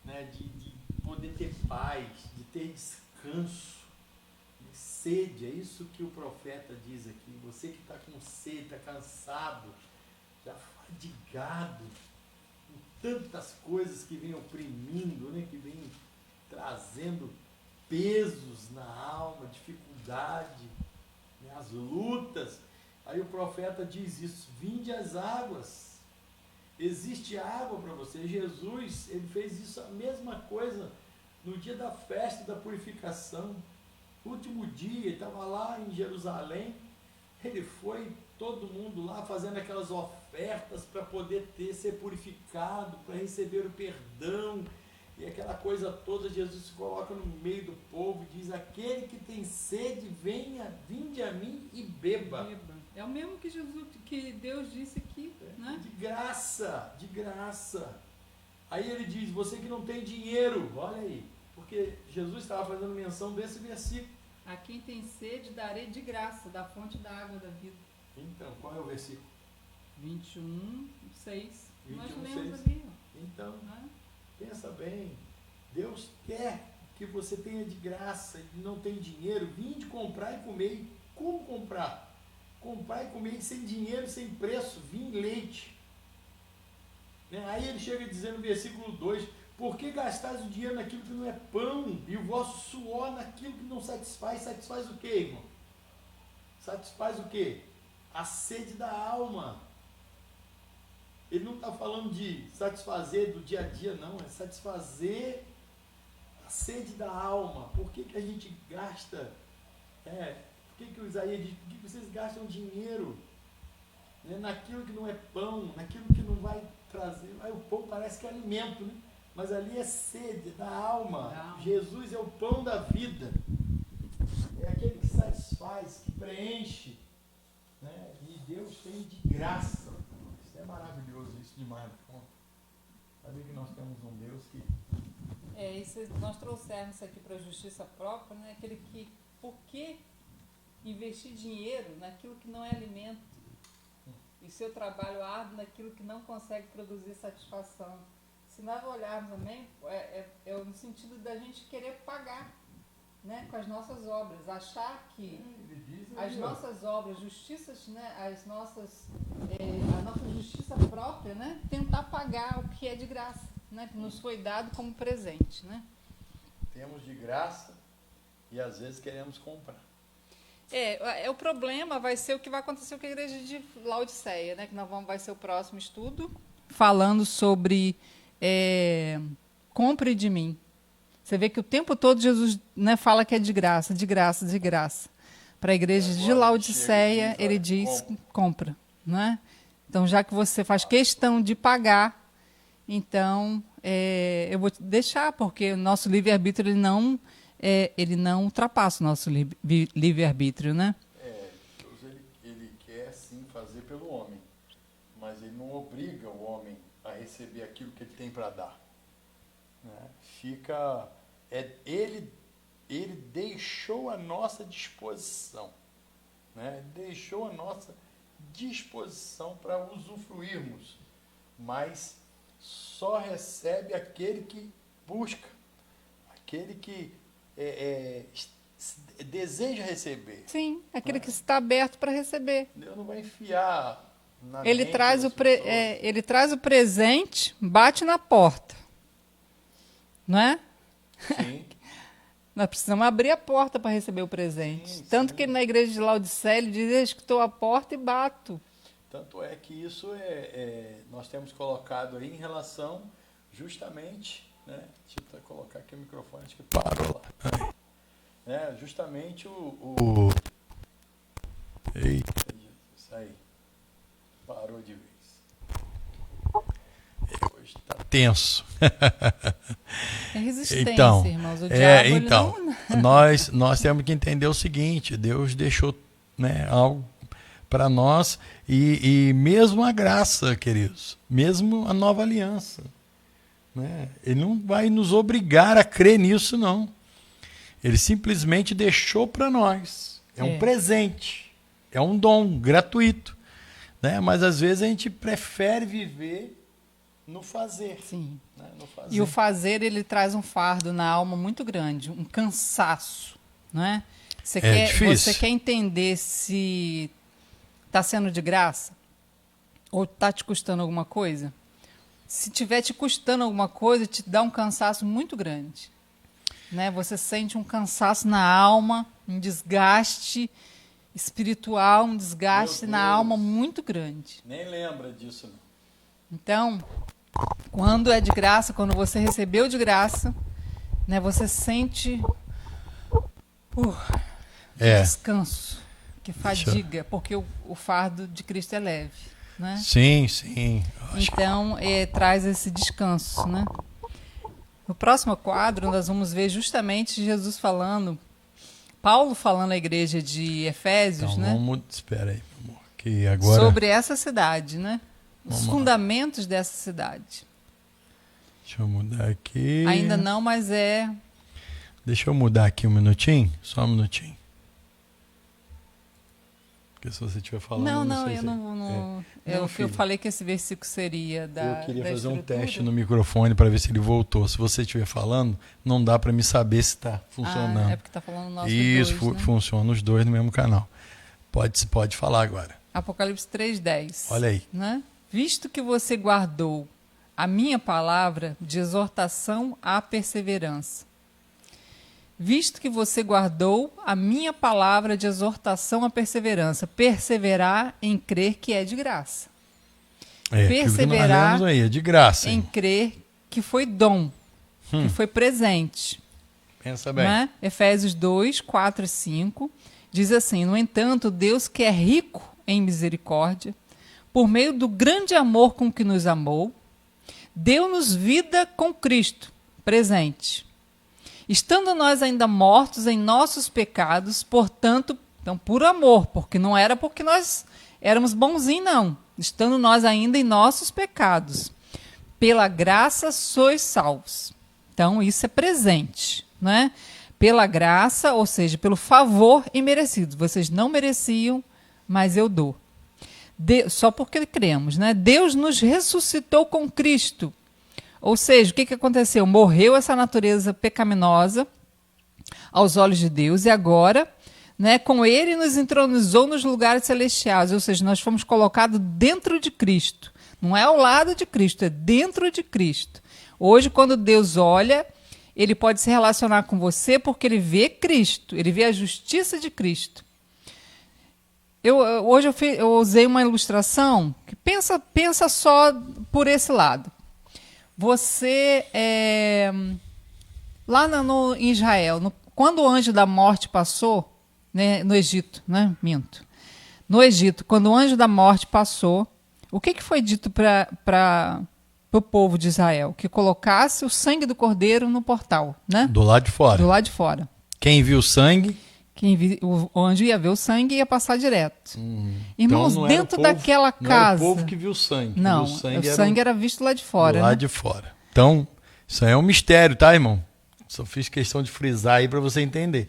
né? de poder ter paz, de ter descanso. Sede, é isso que o profeta diz aqui. Você que está com sede, está cansado, já fadigado, tantas coisas que vêm oprimindo, né? Que vêm trazendo pesos na alma, dificuldade, né? As lutas. Aí o profeta diz isso: vinde às águas. Existe água para você. Jesus, ele fez isso, a mesma coisa no dia da festa da purificação. Último dia, ele estava lá em Jerusalém. Ele foi, todo mundo lá fazendo aquelas ofertas para poder ser purificado, para receber o perdão e aquela coisa toda. Jesus se coloca no meio do povo e diz: aquele que tem sede, vinde a mim e beba. É o mesmo que que Deus disse aqui, né? De graça, de graça. Aí ele diz: você que não tem dinheiro, olha aí, porque Jesus estava fazendo menção desse versículo. A quem tem sede, darei de graça, da fonte da água da vida. Então, qual é o versículo? 21:6. Nós 21:6. lemos ali. Então, Né? pensa bem, Deus quer que você tenha de graça e não tem dinheiro, vinde comprar e comer. Como comprar? Comprar e comer sem dinheiro, sem preço, vinho e leite. Né? Aí ele chega dizendo no versículo 2: por que gastais o dinheiro naquilo que não é pão e o vosso suor naquilo que não satisfaz? Satisfaz o quê, irmão? Satisfaz o quê? A sede da alma. Ele não está falando de satisfazer do dia a dia, não. É satisfazer a sede da alma. Por que a gente gasta? Por que o Isaías diz? Por que vocês gastam dinheiro, né, naquilo que não é pão, naquilo que não vai trazer? Aí o pão parece que é alimento, né? Mas ali é sede da alma. Jesus é o pão da vida. É aquele que satisfaz, que preenche. Né? E Deus tem de graça. Isso é maravilhoso, isso demais. Sabe que nós temos um Deus que... Isso, nós trouxemos isso aqui para a justiça própria, né? Aquele que, por que investir dinheiro naquilo que não é alimento? E seu trabalho árduo naquilo que não consegue produzir satisfação? Se nós olharmos também, é no sentido da gente querer pagar, né, com as nossas obras, achar que as nossas obras, justiças, né, a nossa justiça própria, né, tentar pagar o que é de graça, né, que nos foi dado como presente, né? Temos de graça e às vezes queremos comprar. O problema vai ser o que vai acontecer com a igreja de Laodiceia, né, que vai ser o próximo estudo, falando sobre compre de mim. Você vê que o tempo todo Jesus, né, fala que é de graça, de graça, de graça. Para a igreja de Laodiceia, ele diz, compra. Né? Então, já que você faz questão de pagar, então eu vou te deixar, porque o nosso livre-arbítrio ele não ele não ultrapassa o nosso livre-arbítrio, né? Deus ele quer sim fazer pelo homem, mas ele não obriga o homem a receber aquilo que ele tem para dar. Né? Ele deixou a nossa disposição, né? Deixou a nossa disposição para usufruirmos, mas só recebe aquele que busca, aquele que deseja receber. Sim, aquele que está aberto para receber. Deus não vai enfiar na Ele mente traz, das ele traz o presente, bate na porta. Não é? Sim. Nós precisamos abrir a porta para receber o presente. Sim, Tanto sim. que na igreja de Laodiceia ele diz: escutou a porta e bato. Tanto é que isso nós temos colocado aí em relação justamente, né? Deixa eu colocar aqui o microfone, acho que parou lá. Né? Justamente Eita, isso aí. Parou de vez. Hoje está tenso. É resistência, Então, irmãos. O diabo, ele não... nós temos que entender o seguinte: Deus deixou, né, algo para nós e mesmo a graça, queridos, mesmo a nova aliança, né, ele não vai nos obrigar a crer nisso, não. Ele simplesmente deixou para nós. É um presente, é um dom gratuito, né? Mas às vezes a gente prefere viver no fazer. Sim. Né? No fazer. E o fazer, ele traz um fardo na alma muito grande, um cansaço, não é? Você quer entender se está sendo de graça ou está te custando alguma coisa? Se estiver te custando alguma coisa, te dá um cansaço muito grande. Né? Você sente um cansaço na alma, um desgaste espiritual, um desgaste na alma muito grande. Nem lembra disso, não. Então, quando é de graça, quando você recebeu de graça, né, você sente descanso, que fadiga, porque o fardo de Cristo é leve. Né? Sim, sim. Então, traz esse descanso. Né? No próximo quadro, nós vamos ver justamente Jesus falando, Paulo falando à igreja de Efésios, então, né? Espera aí, meu amor, que agora... sobre essa cidade, né? Os fundamentos dessa cidade. Deixa eu mudar aqui. Ainda não, mas Deixa eu mudar aqui um minutinho, só um minutinho. Porque se você estiver falando... Eu falei que esse versículo seria da Eu queria fazer um estrutura. teste no microfone para ver se ele voltou. Se você estiver falando, não dá para me saber se está funcionando. É porque está falando nosso Isso, dois, né? funciona os dois no mesmo canal. Pode falar agora. Apocalipse 3:10. Olha aí. Né? Visto que você guardou a minha palavra de exortação à perseverança. Visto que você guardou a minha palavra de exortação à perseverança. Perseverar em crer que é de graça. Perseverar aí, é de graça. Em crer que foi dom, que foi presente. Pensa bem. Né? Efésios 2, 4 e 5 diz assim: no entanto, Deus, que é rico em misericórdia, por meio do grande amor com que nos amou, deu-nos vida com Cristo, presente. Estando nós ainda mortos em nossos pecados, portanto, então, por amor, porque não era porque nós éramos bonzinhos, não. Estando nós ainda em nossos pecados, pela graça sois salvos. Então, isso é presente, né? Pela graça, ou seja, pelo favor imerecido. Vocês não mereciam, mas eu dou. Só porque cremos, né? Deus nos ressuscitou com Cristo. Ou seja, o que aconteceu? Morreu essa natureza pecaminosa aos olhos de Deus e agora, né, com ele nos entronizou nos lugares celestiais. Ou seja, nós fomos colocados dentro de Cristo. Não é ao lado de Cristo, é dentro de Cristo. Hoje, quando Deus olha, ele pode se relacionar com você porque ele vê Cristo, ele vê a justiça de Cristo. Hoje eu usei uma ilustração que pensa só por esse lado. Você, lá em Israel, quando o anjo da morte passou, né, no Egito, né, minto. No Egito, quando o anjo da morte passou, o que foi dito para para o povo de Israel, que colocasse o sangue do cordeiro no portal, né? Do lado de fora. Do lado de fora. Quem viu o sangue... O anjo ia ver o sangue e ia passar direto. Irmãos, então não era dentro o povo, daquela não casa... era o povo que viu o sangue. Não, o sangue era visto lá de fora. Do lado né? de fora. Então, isso aí é um mistério, tá, irmão? Só fiz questão de frisar aí para você entender.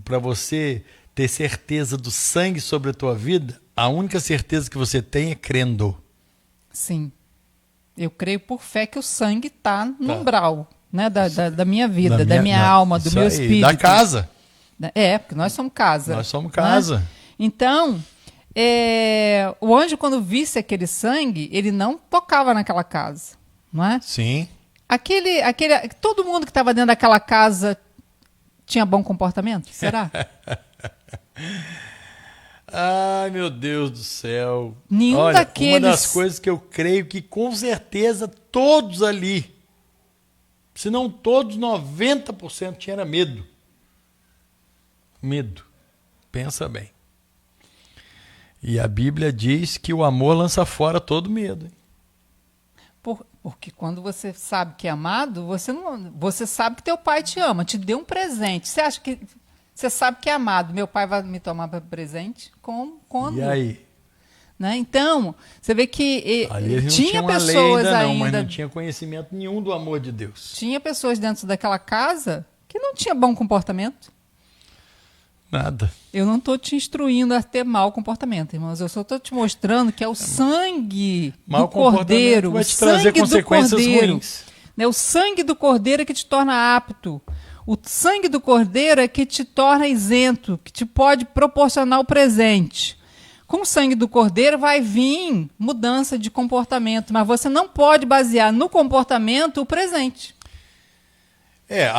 Para você ter certeza do sangue sobre a tua vida, a única certeza que você tem é crendo. Sim. Eu creio por fé que o sangue está no umbral, né, da minha vida, da minha alma, do meu aí, espírito. Da casa. Porque nós somos casa. Nós somos casa. Né? Então, o anjo, quando visse aquele sangue, ele não tocava naquela casa. Não é? Sim. Todo mundo que estava dentro daquela casa tinha bom comportamento? Será? Ai, meu Deus do céu. Nenhum Olha, daqueles... uma das coisas que eu creio que com certeza todos ali, se não todos, 90% tinha medo. Medo. Pensa bem. E a Bíblia diz que o amor lança fora todo medo. Hein? Porque quando você sabe que é amado, você sabe que teu pai te ama, te deu um presente. Você acha que... Você sabe que é amado. Meu pai vai me tomar para presente? Quando? E aí? Né? Então, você vê que ali não tinha uma pessoas lei ainda, ainda... não, mas não tinha conhecimento nenhum do amor de Deus. Tinha pessoas dentro daquela casa que não tinha bom comportamento. Nada. Eu não estou te instruindo a ter mau comportamento, irmãos. Eu só estou te mostrando que é o sangue do cordeiro. Vai te trazer consequências ruins. Né? O sangue do cordeiro é que te torna apto. O sangue do cordeiro é que te torna isento, que te pode proporcionar o presente. Com o sangue do cordeiro vai vir mudança de comportamento, mas você não pode basear no comportamento o presente.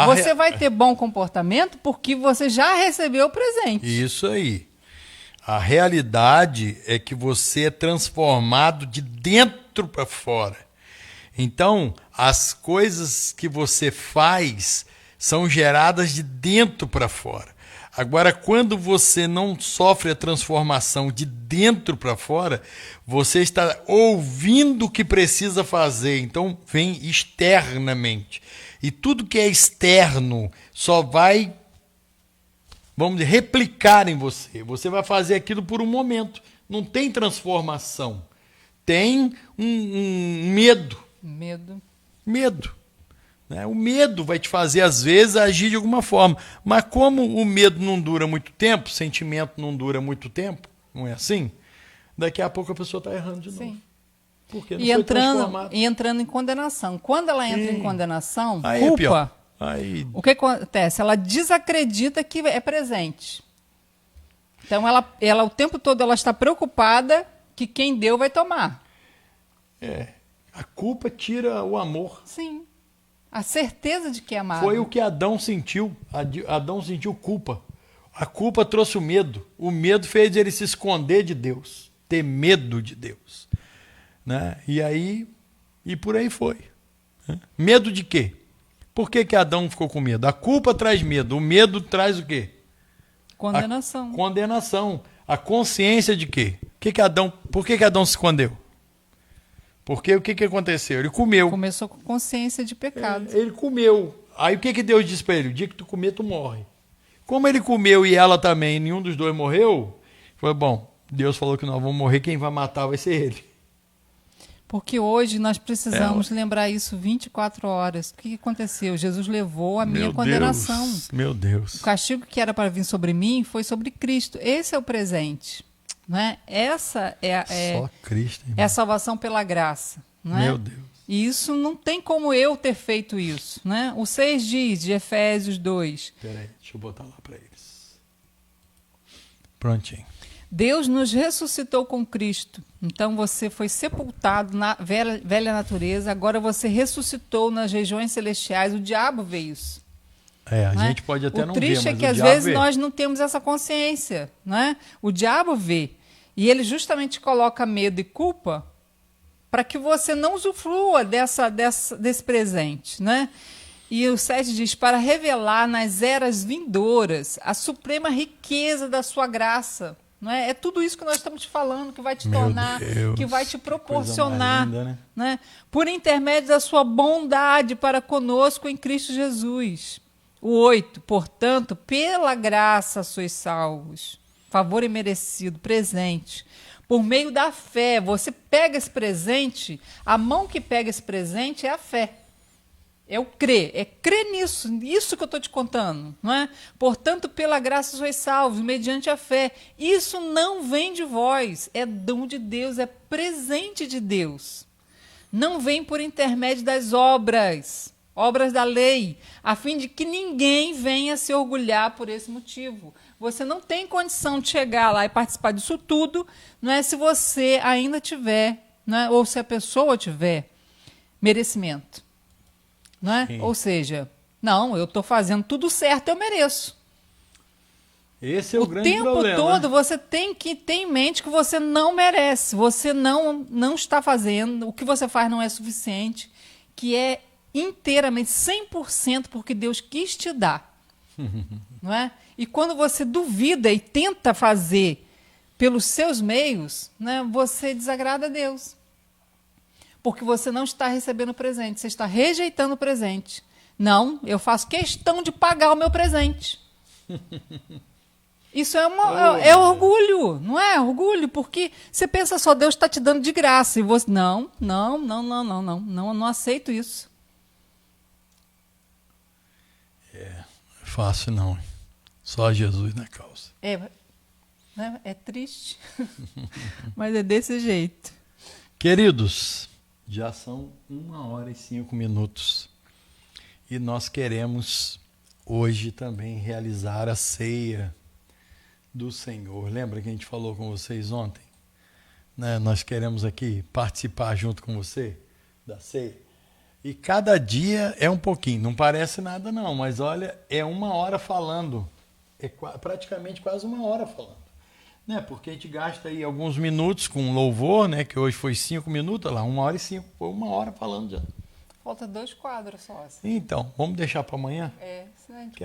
Você vai ter bom comportamento porque você já recebeu o presente. Isso aí. A realidade é que você é transformado de dentro para fora. Então, as coisas que você faz são geradas de dentro para fora. Agora, quando você não sofre a transformação de dentro para fora, você está ouvindo o que precisa fazer, então vem externamente. E tudo que é externo só vai, vamos dizer, replicar em você. Você vai fazer aquilo por um momento. Não tem transformação. Tem um medo. Medo. O medo vai te fazer, às vezes, agir de alguma forma. Mas como o medo não dura muito tempo, o sentimento não dura muito tempo, não é assim? Daqui a pouco a pessoa está errando de novo. Sim. Porque não foi transformada. E entrando em condenação. Quando ela entra em condenação, aí culpa, é pior. Aí... o que acontece? Ela desacredita que é presente. Então, ela o tempo todo ela está preocupada que quem deu vai tomar. A culpa tira o amor. Sim. A certeza de que é amado. Foi o que Adão sentiu. Adão sentiu culpa. A culpa trouxe o medo. O medo fez ele se esconder de Deus. Ter medo de Deus. Né? E por aí foi. Né? Medo de quê? Por que Adão ficou com medo? A culpa traz medo. O medo traz o quê? Condenação. Condenação. A consciência de quê? Por que Adão se escondeu? Porque o que aconteceu? Ele comeu. Começou com consciência de pecado. Ele comeu. Aí o que Deus disse para ele? O dia que tu comer, tu morre. Como ele comeu e ela também, nenhum dos dois morreu, foi bom. Deus falou que nós vamos morrer, quem vai matar vai ser ele. Porque hoje nós precisamos lembrar isso 24 horas. O que aconteceu? Jesus levou a minha condenação. Meu Deus. O castigo que era para vir sobre mim foi sobre Cristo. Esse é o presente. Né? Essa Só Cristo, é a salvação pela graça. Né? Meu Deus. E isso não tem como eu ter feito isso. Né? O 6 diz, de Efésios 2. Peraí, deixa eu botar lá para eles. Prontinho. Deus nos ressuscitou com Cristo. Então você foi sepultado na velha natureza, agora você ressuscitou nas regiões celestiais. O diabo vê isso. A gente pode até não ver, mas o diabo vê. O triste é que às vezes nós não temos essa consciência. Né? O diabo vê. E ele justamente coloca medo e culpa para que você não usufrua desse presente. Né? E o 7 diz, para revelar nas eras vindouras a suprema riqueza da sua graça. Não é? É tudo isso que nós estamos falando, que vai te Meu tornar, Deus, que vai te que proporcionar, coisa mais linda, né? Por intermédio da sua bondade para conosco em Cristo Jesus. O 8, portanto, pela graça sois salvos, favor imerecido, presente. Por meio da fé, você pega esse presente, a mão que pega esse presente é a fé. É o crer, é crer nisso, isso que eu estou te contando, não é? Portanto, pela graça sois salvos, mediante a fé. Isso não vem de vós, é dom de Deus, é presente de Deus. Não vem por intermédio das obras da lei, a fim de que ninguém venha se orgulhar por esse motivo. Você não tem condição de chegar lá e participar disso tudo, não é? Se você ainda tiver, não é? Ou se a pessoa tiver merecimento. Não é? Ou seja, não, eu estou fazendo tudo certo, eu mereço. Esse é o grande problema. O tempo todo você tem que ter em mente que você não merece, você não está fazendo, o que você faz não é suficiente, que é inteiramente, 100% porque Deus quis te dar. Não é? E quando você duvida e tenta fazer pelos seus meios, né, você desagrada a Deus. Porque você não está recebendo o presente, você está rejeitando o presente. Não, eu faço questão de pagar o meu presente. Isso é orgulho, não é? Orgulho, porque você pensa só, Deus está te dando de graça. E você, não aceito isso. Fácil não. Só Jesus na causa. É triste, mas é desse jeito. Queridos, já são 1h05. E nós queremos hoje também realizar a ceia do Senhor. Lembra que a gente falou com vocês ontem? Né? Nós queremos aqui participar junto com você da ceia. E cada dia é um pouquinho. Não parece nada não, mas olha, é 1 hora falando. É praticamente quase 1 hora falando. Né? Porque a gente gasta aí alguns minutos com louvor, né? Que hoje foi 5 minutos, lá 1h05. Foi 1 hora falando já. Falta 2 quadros só. Assim. Então, vamos deixar para amanhã? Senão a gente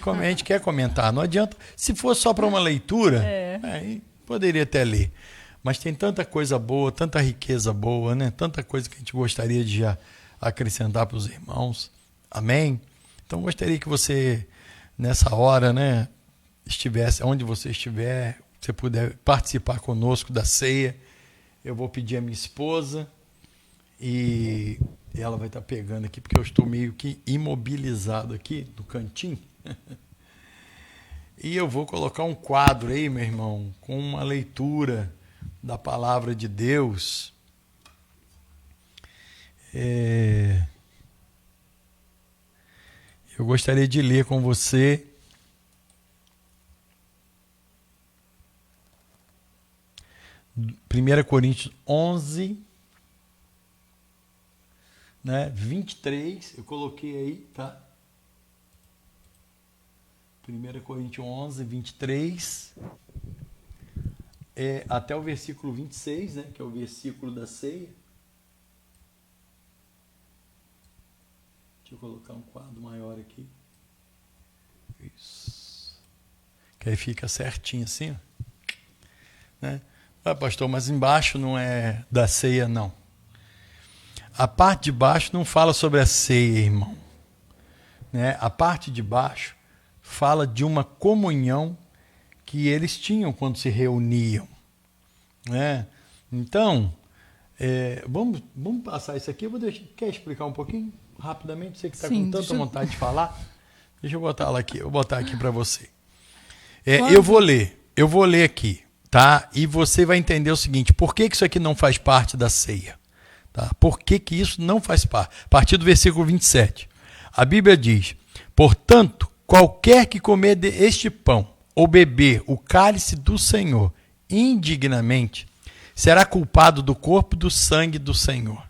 comentar, e a gente quer comentar. Não adianta. Se fosse só para uma leitura, aí poderia até ler. Mas tem tanta coisa boa, tanta riqueza boa, né? Tanta coisa que a gente gostaria de já acrescentar para os irmãos. Amém? Então, gostaria que você, nessa hora, né, estivesse, onde você estiver, você puder participar conosco da ceia. Eu vou pedir a minha esposa e ela vai estar pegando aqui, porque eu estou meio que imobilizado aqui no cantinho. E eu vou colocar um quadro aí, meu irmão, com uma leitura da palavra de Deus. Eu gostaria de ler com você 1 Coríntios 11, né, 23, eu coloquei aí, tá? 1 Coríntios 11, 23, até o versículo 26, né, que é o versículo da ceia. Deixa eu colocar um quadro maior aqui. Isso. Que aí fica certinho assim, ó. Né? Ah, pastor, mas embaixo não é da ceia, não. A parte de baixo não fala sobre a ceia, irmão. Né? A parte de baixo fala de uma comunhão que eles tinham quando se reuniam. Né? Então, vamos passar isso aqui. Quer explicar um pouquinho? Rapidamente, você que está com tanta vontade de falar. Deixa eu botar ela aqui. Eu vou botar aqui para você. Eu vou ler aqui, tá? E você vai entender o seguinte: por que isso aqui não faz parte da ceia? Tá? Por que isso não faz parte? A partir do versículo 27. A Bíblia diz: portanto, qualquer que comer este pão ou beber o cálice do Senhor indignamente, será culpado do corpo e do sangue do Senhor.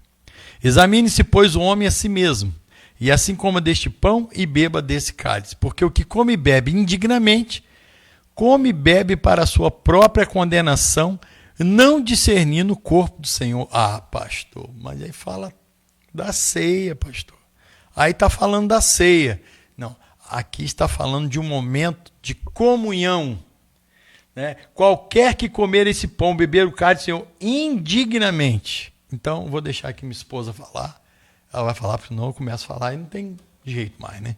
Examine-se, pois, o homem a si mesmo, e assim coma deste pão e beba desse cálice, porque o que come e bebe indignamente, come e bebe para a sua própria condenação, não discernindo o corpo do Senhor. Ah, pastor, mas aí fala da ceia, pastor. Aí está falando da ceia. Não, aqui está falando de um momento de comunhão, né? Qualquer que comer esse pão, beber o cálice do Senhor indignamente. Então, vou deixar aqui minha esposa falar. Ela vai falar, porque senão eu começo a falar e não tem jeito mais, né?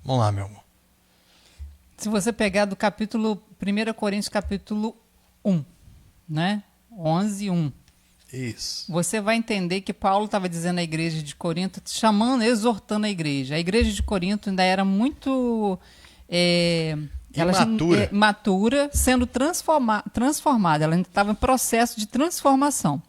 Vamos lá, meu amor. Se você pegar do capítulo 1 Coríntios, capítulo 1, né? 11:1. Isso. Você vai entender que Paulo estava dizendo à igreja de Corinto, chamando, exortando a igreja. A igreja de Corinto ainda era muito imatura, sendo transformada. Ela ainda estava em processo de transformação.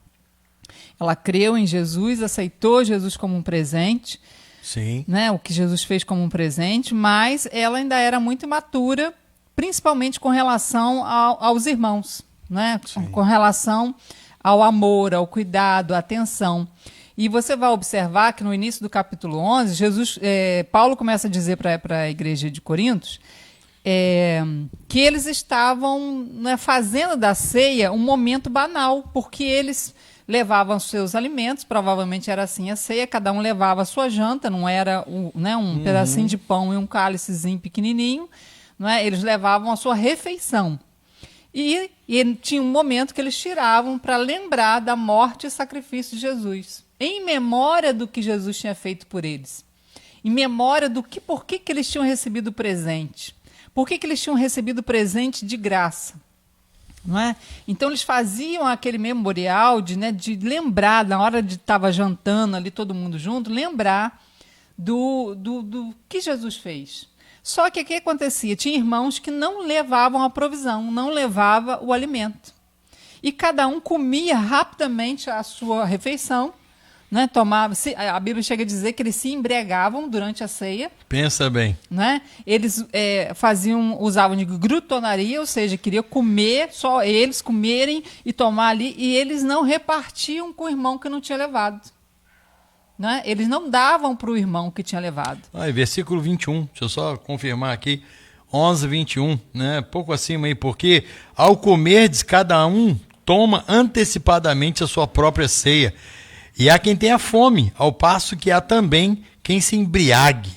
Ela creu em Jesus, aceitou Jesus como um presente, sim, né, o que Jesus fez como um presente, mas ela ainda era muito imatura, principalmente com relação aos irmãos, né, com relação ao amor, ao cuidado, à atenção. E você vai observar que no início do capítulo 11, Paulo começa a dizer para a igreja de Corinto que eles estavam, né, fazendo da ceia um momento banal, porque eles levavam seus alimentos, provavelmente era assim a ceia, cada um levava a sua janta, não era um pedacinho de pão e um cálicezinho pequenininho, não é? Eles levavam a sua refeição. E tinha um momento que eles tiravam para lembrar da morte e sacrifício de Jesus, em memória do que Jesus tinha feito por eles, em memória do por que eles tinham recebido o presente, por que eles tinham recebido o presente de graça. Não é? Então eles faziam aquele memorial de lembrar, na hora de estava jantando ali todo mundo junto, lembrar do que Jesus fez. Só que o que acontecia? Tinha irmãos que não levavam a provisão, não levavam o alimento. E cada um comia rapidamente a sua refeição, né? A Bíblia chega a dizer que eles se embriagavam durante a ceia. Pensa bem. Né? Eles usavam de glutonaria, ou seja, queriam comer, só eles comerem e tomar ali, e eles não repartiam com o irmão que não tinha levado. Né? Eles não davam para o irmão que tinha levado. Versículo 21, deixa eu só confirmar aqui, 11:21, né? Pouco acima aí, porque ao comerdes cada um toma antecipadamente a sua própria ceia, e há quem tenha fome, ao passo que há também quem se embriague.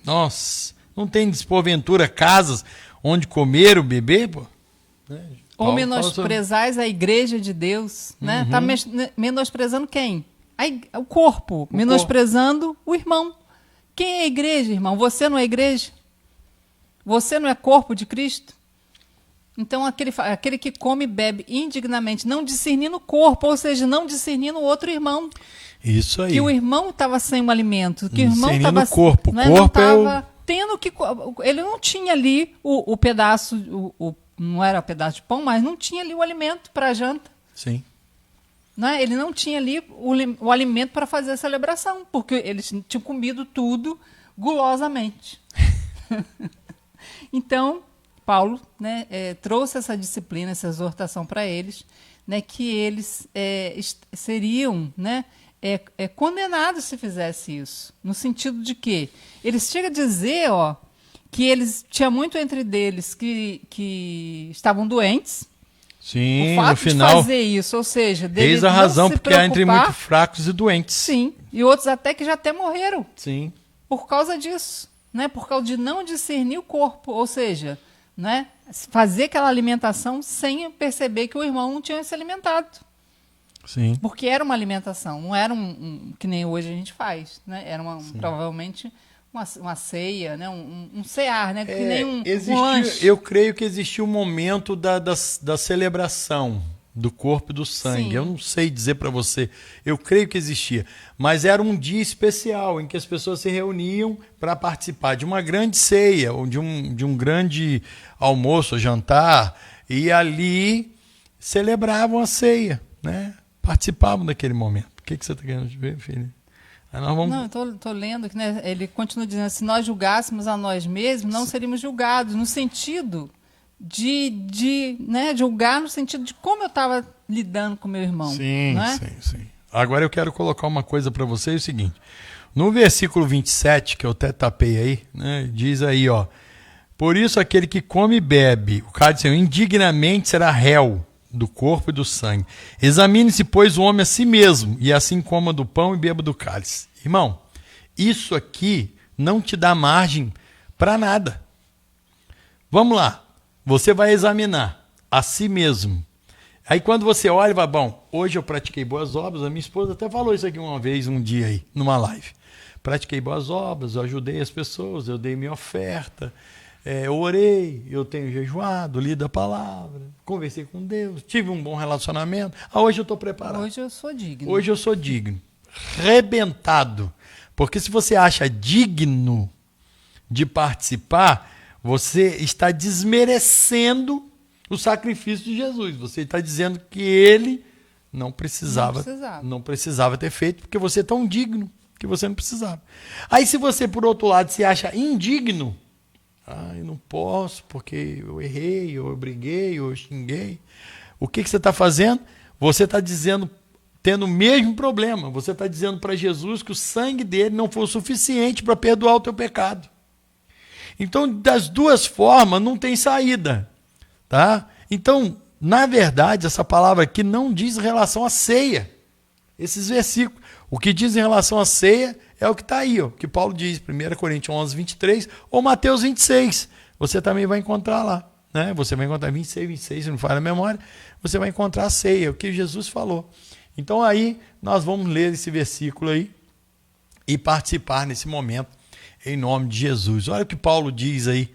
Nossa, não tem porventura casas onde comer ou beber, pô? Ou menosprezais a igreja de Deus, né? Tá menosprezando quem? O corpo, menosprezando o irmão. Quem é a igreja, irmão? Você não é igreja? Você não é corpo de Cristo? Então, aquele que come e bebe indignamente, não discernindo o corpo, ou seja, não discernindo o outro irmão. Isso aí. Que o irmão estava sem um alimento, que o irmão estava... o corpo. Né, não estava tendo que... Ele não tinha ali o pedaço, não era o pedaço de pão, mas não tinha ali o alimento para a janta. Sim. Né? Ele não tinha ali o alimento para fazer a celebração, porque eles tinham comido tudo gulosamente. Então, Paulo, né, trouxe essa disciplina, essa exortação para eles, né, que eles seriam, né, condenados se fizesse isso. No sentido de que eles chegam a dizer que eles tinha muito entre deles que estavam doentes. Sim, o fato no final, de fazer isso, ou seja, deles eis a razão, não se porque há entre preocupar, muito fracos e doentes. Sim, e outros até que já até morreram. Sim. Por causa disso, né? Por causa de não discernir o corpo, ou seja, né? Fazer aquela alimentação sem perceber que o irmão não tinha se alimentado. Sim. Porque era uma alimentação, não era que nem hoje a gente faz, né? Era provavelmente uma ceia, né? um cear, né? Que nem um lanche. Eu creio que existia um momento da celebração do corpo e do sangue. Sim. Eu não sei dizer para você, eu creio que existia, mas era um dia especial em que as pessoas se reuniam para participar de uma grande ceia ou de um grande almoço, jantar, e ali celebravam a ceia, né? Participavam daquele momento. O que você está querendo ver, filho? Aí nós vamos... Não, eu estou lendo que, né, ele continua dizendo, se nós julgássemos a nós mesmos, não seríamos julgados, no sentido de julgar no sentido de como eu estava lidando com meu irmão. Sim, não é? sim. Agora eu quero colocar uma coisa para vocês, é o seguinte, no versículo 27, que eu até tapei aí, né, diz aí, por isso aquele que come e bebe, o cálice indignamente será réu do corpo e do sangue. Examine-se, pois, o homem a si mesmo, e assim coma do pão e beba do cálice. Irmão, isso aqui não te dá margem para nada. Vamos lá, você vai examinar. a si mesmo. Aí quando você olha e vai, bom, hoje eu pratiquei boas obras, a minha esposa até falou isso aqui uma vez, um dia aí, numa live. Pratiquei boas obras, eu ajudei as pessoas, eu dei minha oferta, eu orei, eu tenho jejuado, lido a palavra, conversei com Deus, tive um bom relacionamento. Hoje eu estou preparado. Hoje eu sou digno. Hoje eu sou digno. Rebentado. Porque se você acha digno de participar, você está desmerecendo o sacrifício de Jesus. Você está dizendo que ele não precisava ter feito, porque você é tão digno que você não precisava. Aí se você, por outro lado, se acha indigno, eu não posso porque eu errei, ou eu briguei, ou eu xinguei. O que você está fazendo? Você está dizendo, tendo o mesmo problema. Você está dizendo para Jesus que o sangue dele não foi o suficiente para perdoar o teu pecado. Então, das duas formas, não tem saída. Tá? Então, na verdade, essa palavra aqui não diz em relação à ceia. Esses versículos. O que diz em relação à ceia é o que está aí, ó, que Paulo diz, 1 Coríntios 11, 23, ou Mateus 26. Você também vai encontrar lá. Né? Você vai encontrar 26, se não falha a memória, você vai encontrar a ceia, o que Jesus falou. Então aí nós vamos ler esse versículo aí e participar nesse momento em nome de Jesus. Olha o que Paulo diz aí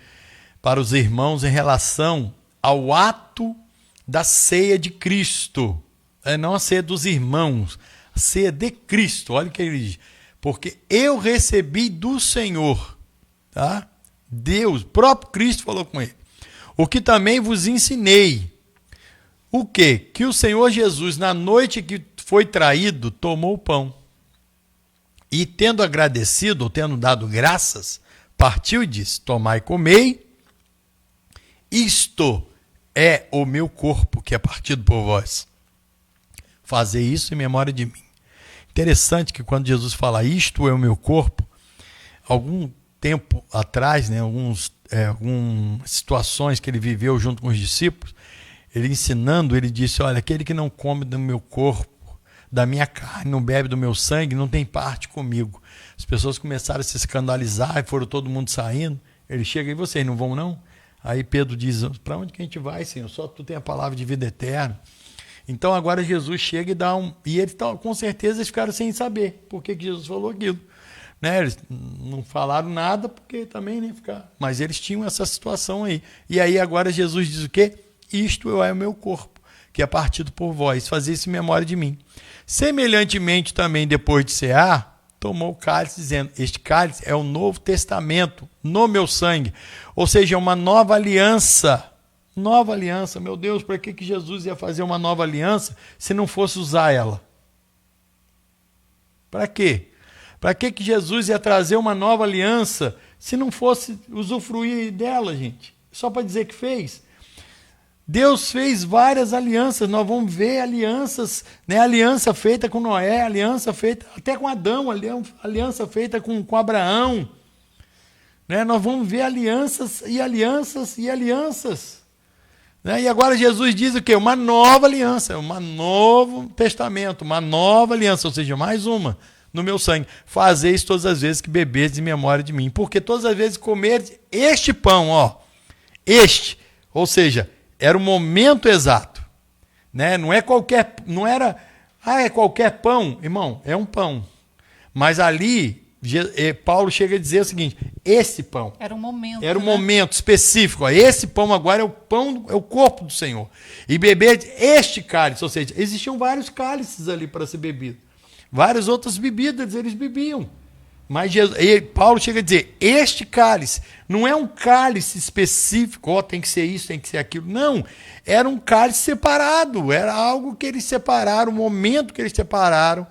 para os irmãos em relação ao ato da ceia de Cristo. Não a ceia dos irmãos, a ceia de Cristo. Olha o que ele diz. Porque eu recebi do Senhor, tá? Deus, próprio Cristo falou com ele. O que também vos ensinei. O quê? Que o Senhor Jesus, na noite que foi traído, tomou o pão. E tendo agradecido, ou tendo dado graças, partiu e disse, tomai e comei, isto é o meu corpo que é partido por vós. Fazei isso em memória de mim. Interessante que quando Jesus fala, isto é o meu corpo, algum tempo atrás, né, algumas situações que ele viveu junto com os discípulos, ele ensinando, ele disse, olha, aquele que não come do meu corpo, da minha carne, não bebe do meu sangue, não tem parte comigo. As pessoas começaram a se escandalizar e foram todo mundo saindo. Ele chega, e vocês não vão não? Aí Pedro diz, para onde que a gente vai, Senhor? Só tu tem a palavra de vida eterna. Então agora Jesus chega e dá e eles com certeza eles ficaram sem saber por que Jesus falou aquilo. Né? Eles não falaram nada porque também nem ficar. Mas eles tinham essa situação aí. E aí agora Jesus diz o quê? Isto é o meu corpo, que é partido por vós. Fazer isso em memória de mim. Semelhantemente também, depois de cear, tomou o cálice, dizendo, este cálice é o novo testamento no meu sangue. Ou seja, uma nova aliança. Nova aliança. Meu Deus, para que Jesus ia fazer uma nova aliança se não fosse usar ela? Para quê? Para que Jesus ia trazer uma nova aliança se não fosse usufruir dela, gente? Só para dizer que fez. Deus fez várias alianças, nós vamos ver alianças, né? Aliança feita com Noé, aliança feita até com Adão, aliança feita com Abraão. Né? Nós vamos ver alianças e alianças e alianças. Né? E agora Jesus diz o quê? Uma nova aliança, um novo testamento, uma nova aliança, ou seja, mais uma no meu sangue. Fazeis todas as vezes que bebedes em memória de mim. Porque todas as vezes que comerdes este pão, ó, ou seja, era o momento exato. Né? Não é qualquer, não era, é qualquer pão, irmão, é um pão. Mas ali, Paulo chega a dizer o seguinte, esse pão. Era um momento. Era um momento específico. Ó, esse pão agora é o pão, é o corpo do Senhor. E beber este cálice, ou seja, existiam vários cálices ali para ser bebido. Várias outras bebidas eles bebiam. Mas Paulo chega a dizer, este cálice não é um cálice específico, ó, tem que ser isso, tem que ser aquilo. Não, era um cálice separado, era algo que eles separaram, o momento que eles separaram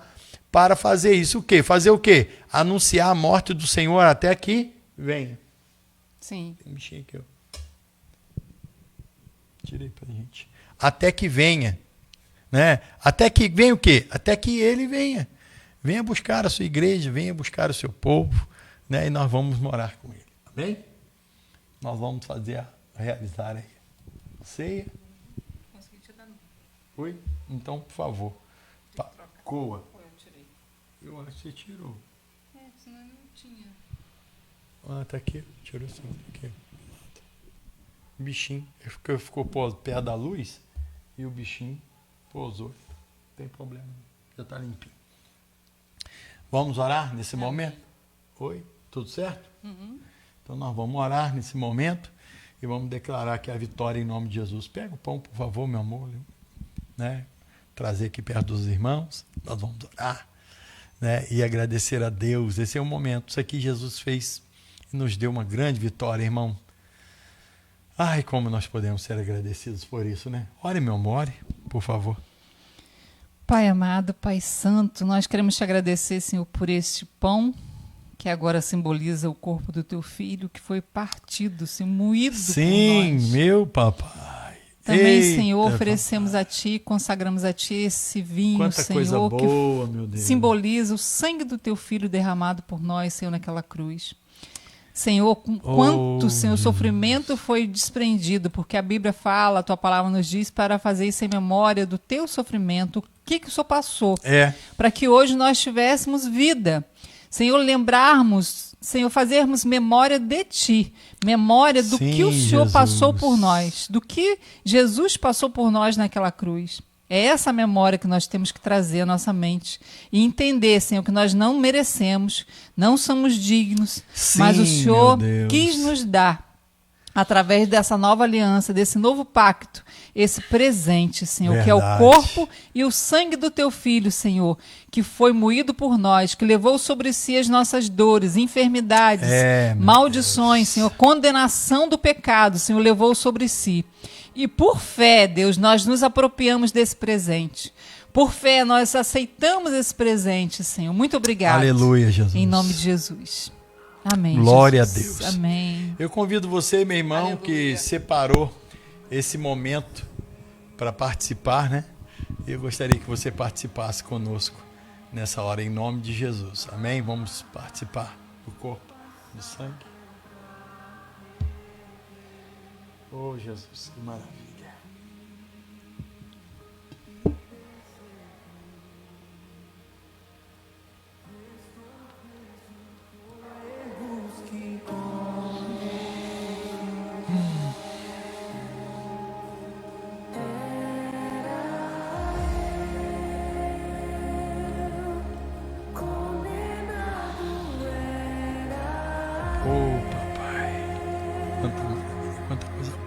para fazer isso. O quê? Fazer o quê? Anunciar a morte do Senhor até que venha. Sim. Tem um bichinho aqui, ó. Tirei pra gente. Até que venha. Né? Até que venha o quê? Até que ele venha. Venha buscar a sua igreja, venha buscar o seu povo, né? E nós vamos morar com ele. Amém? Nós vamos realizar aí a ceia. Consegui tirar não. Oi? Então, por favor. Coa. Eu tirei. Eu acho que você tirou. Senão não tinha. Ah, tá aqui. Tirou o segundo aqui. O bichinho ficou perto da luz e o bichinho pousou. Não tem problema, já está limpinho. Vamos orar nesse momento? Oi? Tudo certo? Uhum. Então nós vamos orar nesse momento e vamos declarar que a vitória em nome de Jesus. Pega o pão, por favor, meu amor. Né? Trazer aqui perto dos irmãos. Nós vamos orar, né? E agradecer a Deus. Esse é o momento. Isso aqui Jesus fez e nos deu uma grande vitória, irmão. Ai, como nós podemos ser agradecidos por isso, né? Ore, meu amor, ore, por favor. Pai amado, Pai santo, nós queremos te agradecer, Senhor, por este pão que agora simboliza o corpo do teu filho, que foi partido, Senhor, moído por nós. Sim, meu papai. Também, Eita, Senhor, oferecemos a Ti, consagramos a Ti esse vinho, quanta Senhor, coisa boa, que meu Deus. simboliza o sangue do teu filho derramado por nós, Senhor, naquela cruz. Senhor, quanto, Senhor, sofrimento foi desprendido, porque a Bíblia fala, a Tua palavra nos diz, para fazer isso em memória do Teu sofrimento, o que o Senhor passou, para que hoje nós tivéssemos vida. Senhor, lembrarmos, Senhor, fazermos memória de Ti, memória do que o Senhor Jesus passou por nós, do que Jesus passou por nós naquela cruz. É essa memória que nós temos que trazer à nossa mente e entender, Senhor, que nós não merecemos, não somos dignos, Sim, mas o Senhor meu Deus. quis nos dar, através dessa nova aliança, desse novo pacto, esse presente, Senhor, que é o Verdade. corpo e o sangue do Teu Filho, Senhor, que foi moído por nós, que levou sobre si as nossas dores, enfermidades, meu maldições, Deus. Senhor, condenação do pecado, Senhor, levou sobre si. E por fé, Deus, nós nos apropriamos desse presente. Por fé, nós aceitamos esse presente, Senhor. Muito obrigado. Aleluia, Jesus. Em nome de Jesus. Amém. Glória Jesus. a Deus. Amém. Eu convido você, meu irmão, Aleluia. que separou esse momento para participar, né? Eu gostaria que você participasse conosco nessa hora, em nome de Jesus. Amém? Vamos participar do corpo, do sangue. Oh, Jesus, que maravilha. Oh, papai. Quanta maravilha, quanta coisa boa.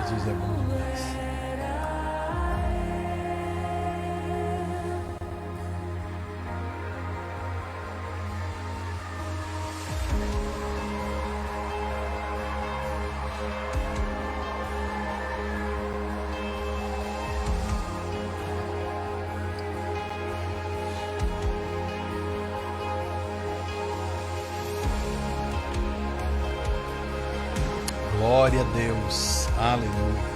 Jesus é bom demais. Glória a Deus. Aleluia.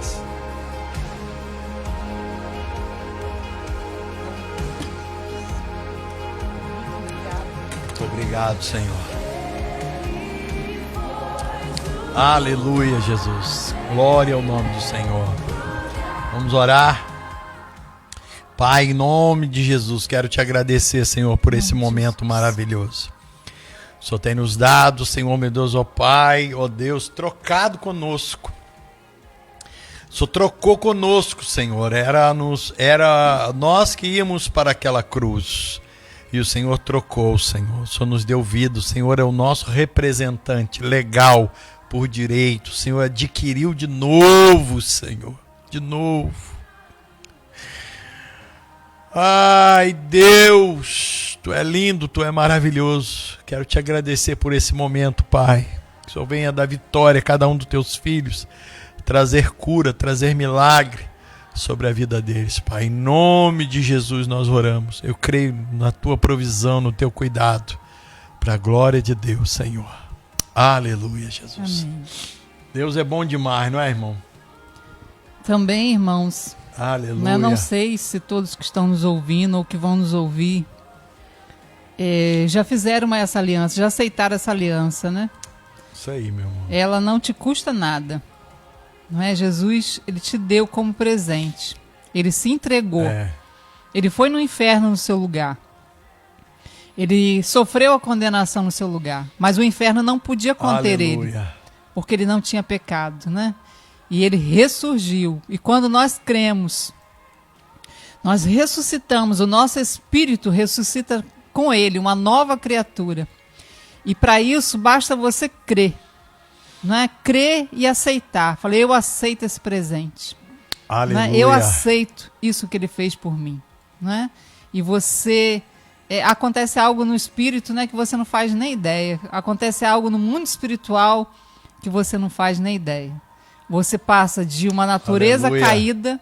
Muito obrigado, Senhor. Aleluia, Jesus. Glória ao nome do Senhor. Vamos orar. Pai, em nome de Jesus, quero te agradecer, Senhor, por esse momento maravilhoso. O Senhor tem nos dado, Senhor, meu Deus, ó Pai, ó Deus, trocado conosco. O Senhor trocou conosco, Senhor. Era nós que íamos para aquela cruz. E o Senhor trocou, Senhor. O Senhor nos deu vida. O Senhor é o nosso representante legal, por direito. O Senhor adquiriu de novo, Senhor. De novo. Ai, Deus, Tu é lindo, Tu é maravilhoso. Quero te agradecer por esse momento, Pai. Que o Senhor venha dar vitória a cada um dos Teus filhos, trazer cura, trazer milagre sobre a vida deles, Pai. Em nome de Jesus nós oramos. Eu creio na Tua provisão, no Teu cuidado, para a glória de Deus, Senhor. Aleluia, Jesus. Amém. Deus é bom demais, não é, irmão? Também, irmãos, Aleluia. eu não sei se todos que estão nos ouvindo ou que vão nos ouvir já fizeram essa aliança, já aceitaram essa aliança, né? Isso aí, meu irmão. Ela não te custa nada, não é? Jesus, Ele te deu como presente. Ele se entregou. Ele foi no inferno no seu lugar. Ele sofreu a condenação no seu lugar, mas o inferno não podia conter Aleluia. ele, porque ele não tinha pecado, né? E ele ressurgiu. E quando nós cremos, nós ressuscitamos, o nosso espírito ressuscita com ele, uma nova criatura. E para isso basta você crer, não é? Crer e aceitar. Falei, eu aceito esse presente. Aleluia. Né? Eu aceito isso que ele fez por mim, né? E você acontece algo no espírito, né, que você não faz nem ideia. Acontece algo no mundo espiritual que você não faz nem ideia. Você passa de uma natureza Aleluia. caída,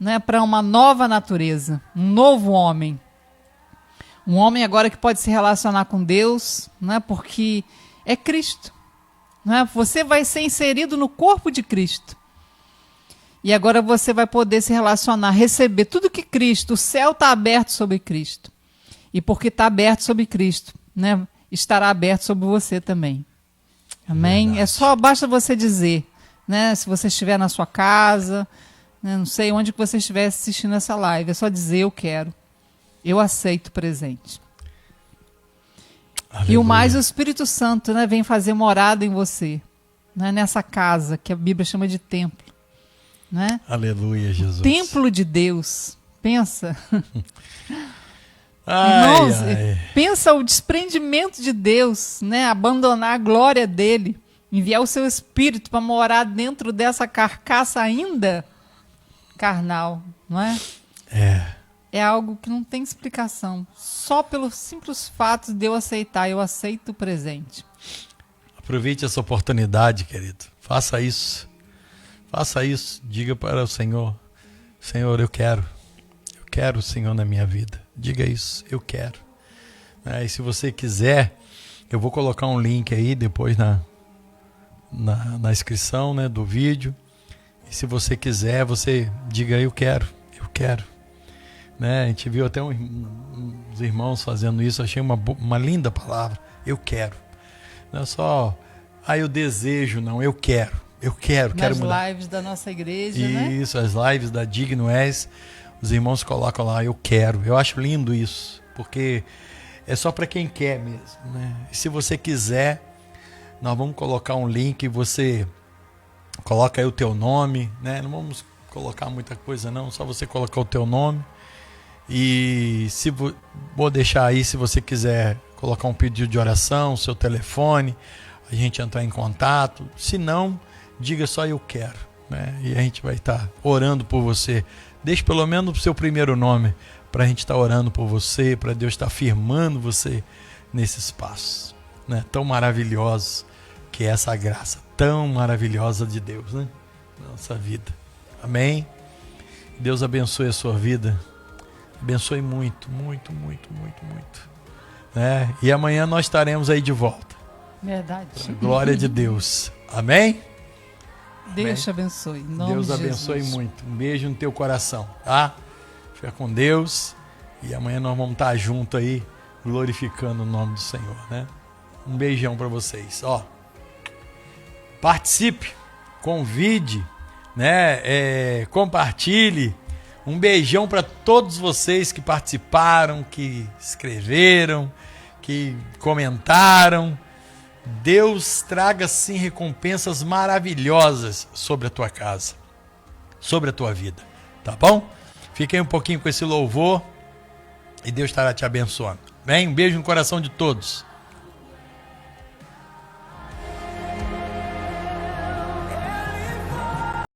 né, para uma nova natureza, um novo homem. Um homem agora que pode se relacionar com Deus, né, porque é Cristo. Né? Você vai ser inserido no corpo de Cristo. E agora você vai poder se relacionar, receber tudo que Cristo, o céu está aberto sobre Cristo. E porque está aberto sobre Cristo, né, estará aberto sobre você também. Amém? Verdade. Basta você dizer, né, se você estiver na sua casa, né, não sei onde que você estiver assistindo essa live, é só dizer eu quero. Eu aceito o presente. Aleluia. E o mais, o Espírito Santo, né, vem fazer morada em você, né, nessa casa que a Bíblia chama de templo. Né? Aleluia, Jesus. Templo de Deus. Pensa. Ai, Irmãos, ai. pensa o desprendimento de Deus, né? Abandonar a glória dele, enviar o seu Espírito para morar dentro dessa carcaça ainda carnal, não é? É algo que não tem explicação. Só pelo simples fato de eu aceitar, eu aceito o presente. Aproveite essa oportunidade, querido. Faça isso. Faça isso. Diga para o Senhor: Senhor, eu quero o Senhor na minha vida. Diga isso, eu quero. E se você quiser, eu vou colocar um link aí depois na inscrição, né, do vídeo. E se você quiser, você diga eu quero. Né? A gente viu até uns irmãos fazendo isso, achei uma linda palavra. Eu quero. Não é só, eu desejo, não, eu quero. Quero mudar. Nas lives da nossa igreja, né? Isso, as lives da Digno És, os irmãos colocam lá, eu quero. Eu acho lindo isso, porque é só para quem quer mesmo, né? E se você quiser, nós vamos colocar um link e você coloca aí o teu nome, né? Não vamos colocar muita coisa não, só você colocar o teu nome. E vou deixar aí, se você quiser colocar um pedido de oração, seu telefone, a gente entrar em contato. Se não, diga só eu quero, né? E a gente vai estar orando por você. Deixe pelo menos o seu primeiro nome para a gente estar orando por você, para Deus estar firmando você nesse espaço, né? Tão maravilhoso que é essa graça, tão maravilhosa de Deus, né? Na nossa vida. Amém? Deus abençoe a sua vida. Abençoe muito, muito, muito, muito, muito. Né? E amanhã nós estaremos aí de volta. Verdade. Glória de Deus. Amém? Deus te abençoe. Em nome Deus de abençoe Jesus. muito. Um beijo no teu coração, tá? Fica com Deus. E amanhã nós vamos estar juntos aí, glorificando o nome do Senhor, né? Um beijão para vocês. Participe, convide, né? Compartilhe. Um beijão para todos vocês que participaram, que escreveram, que comentaram. Deus traga sim recompensas maravilhosas sobre a tua casa, sobre a tua vida, tá bom? Fiquem um pouquinho com esse louvor e Deus estará te abençoando. Bem, um beijo no coração de todos.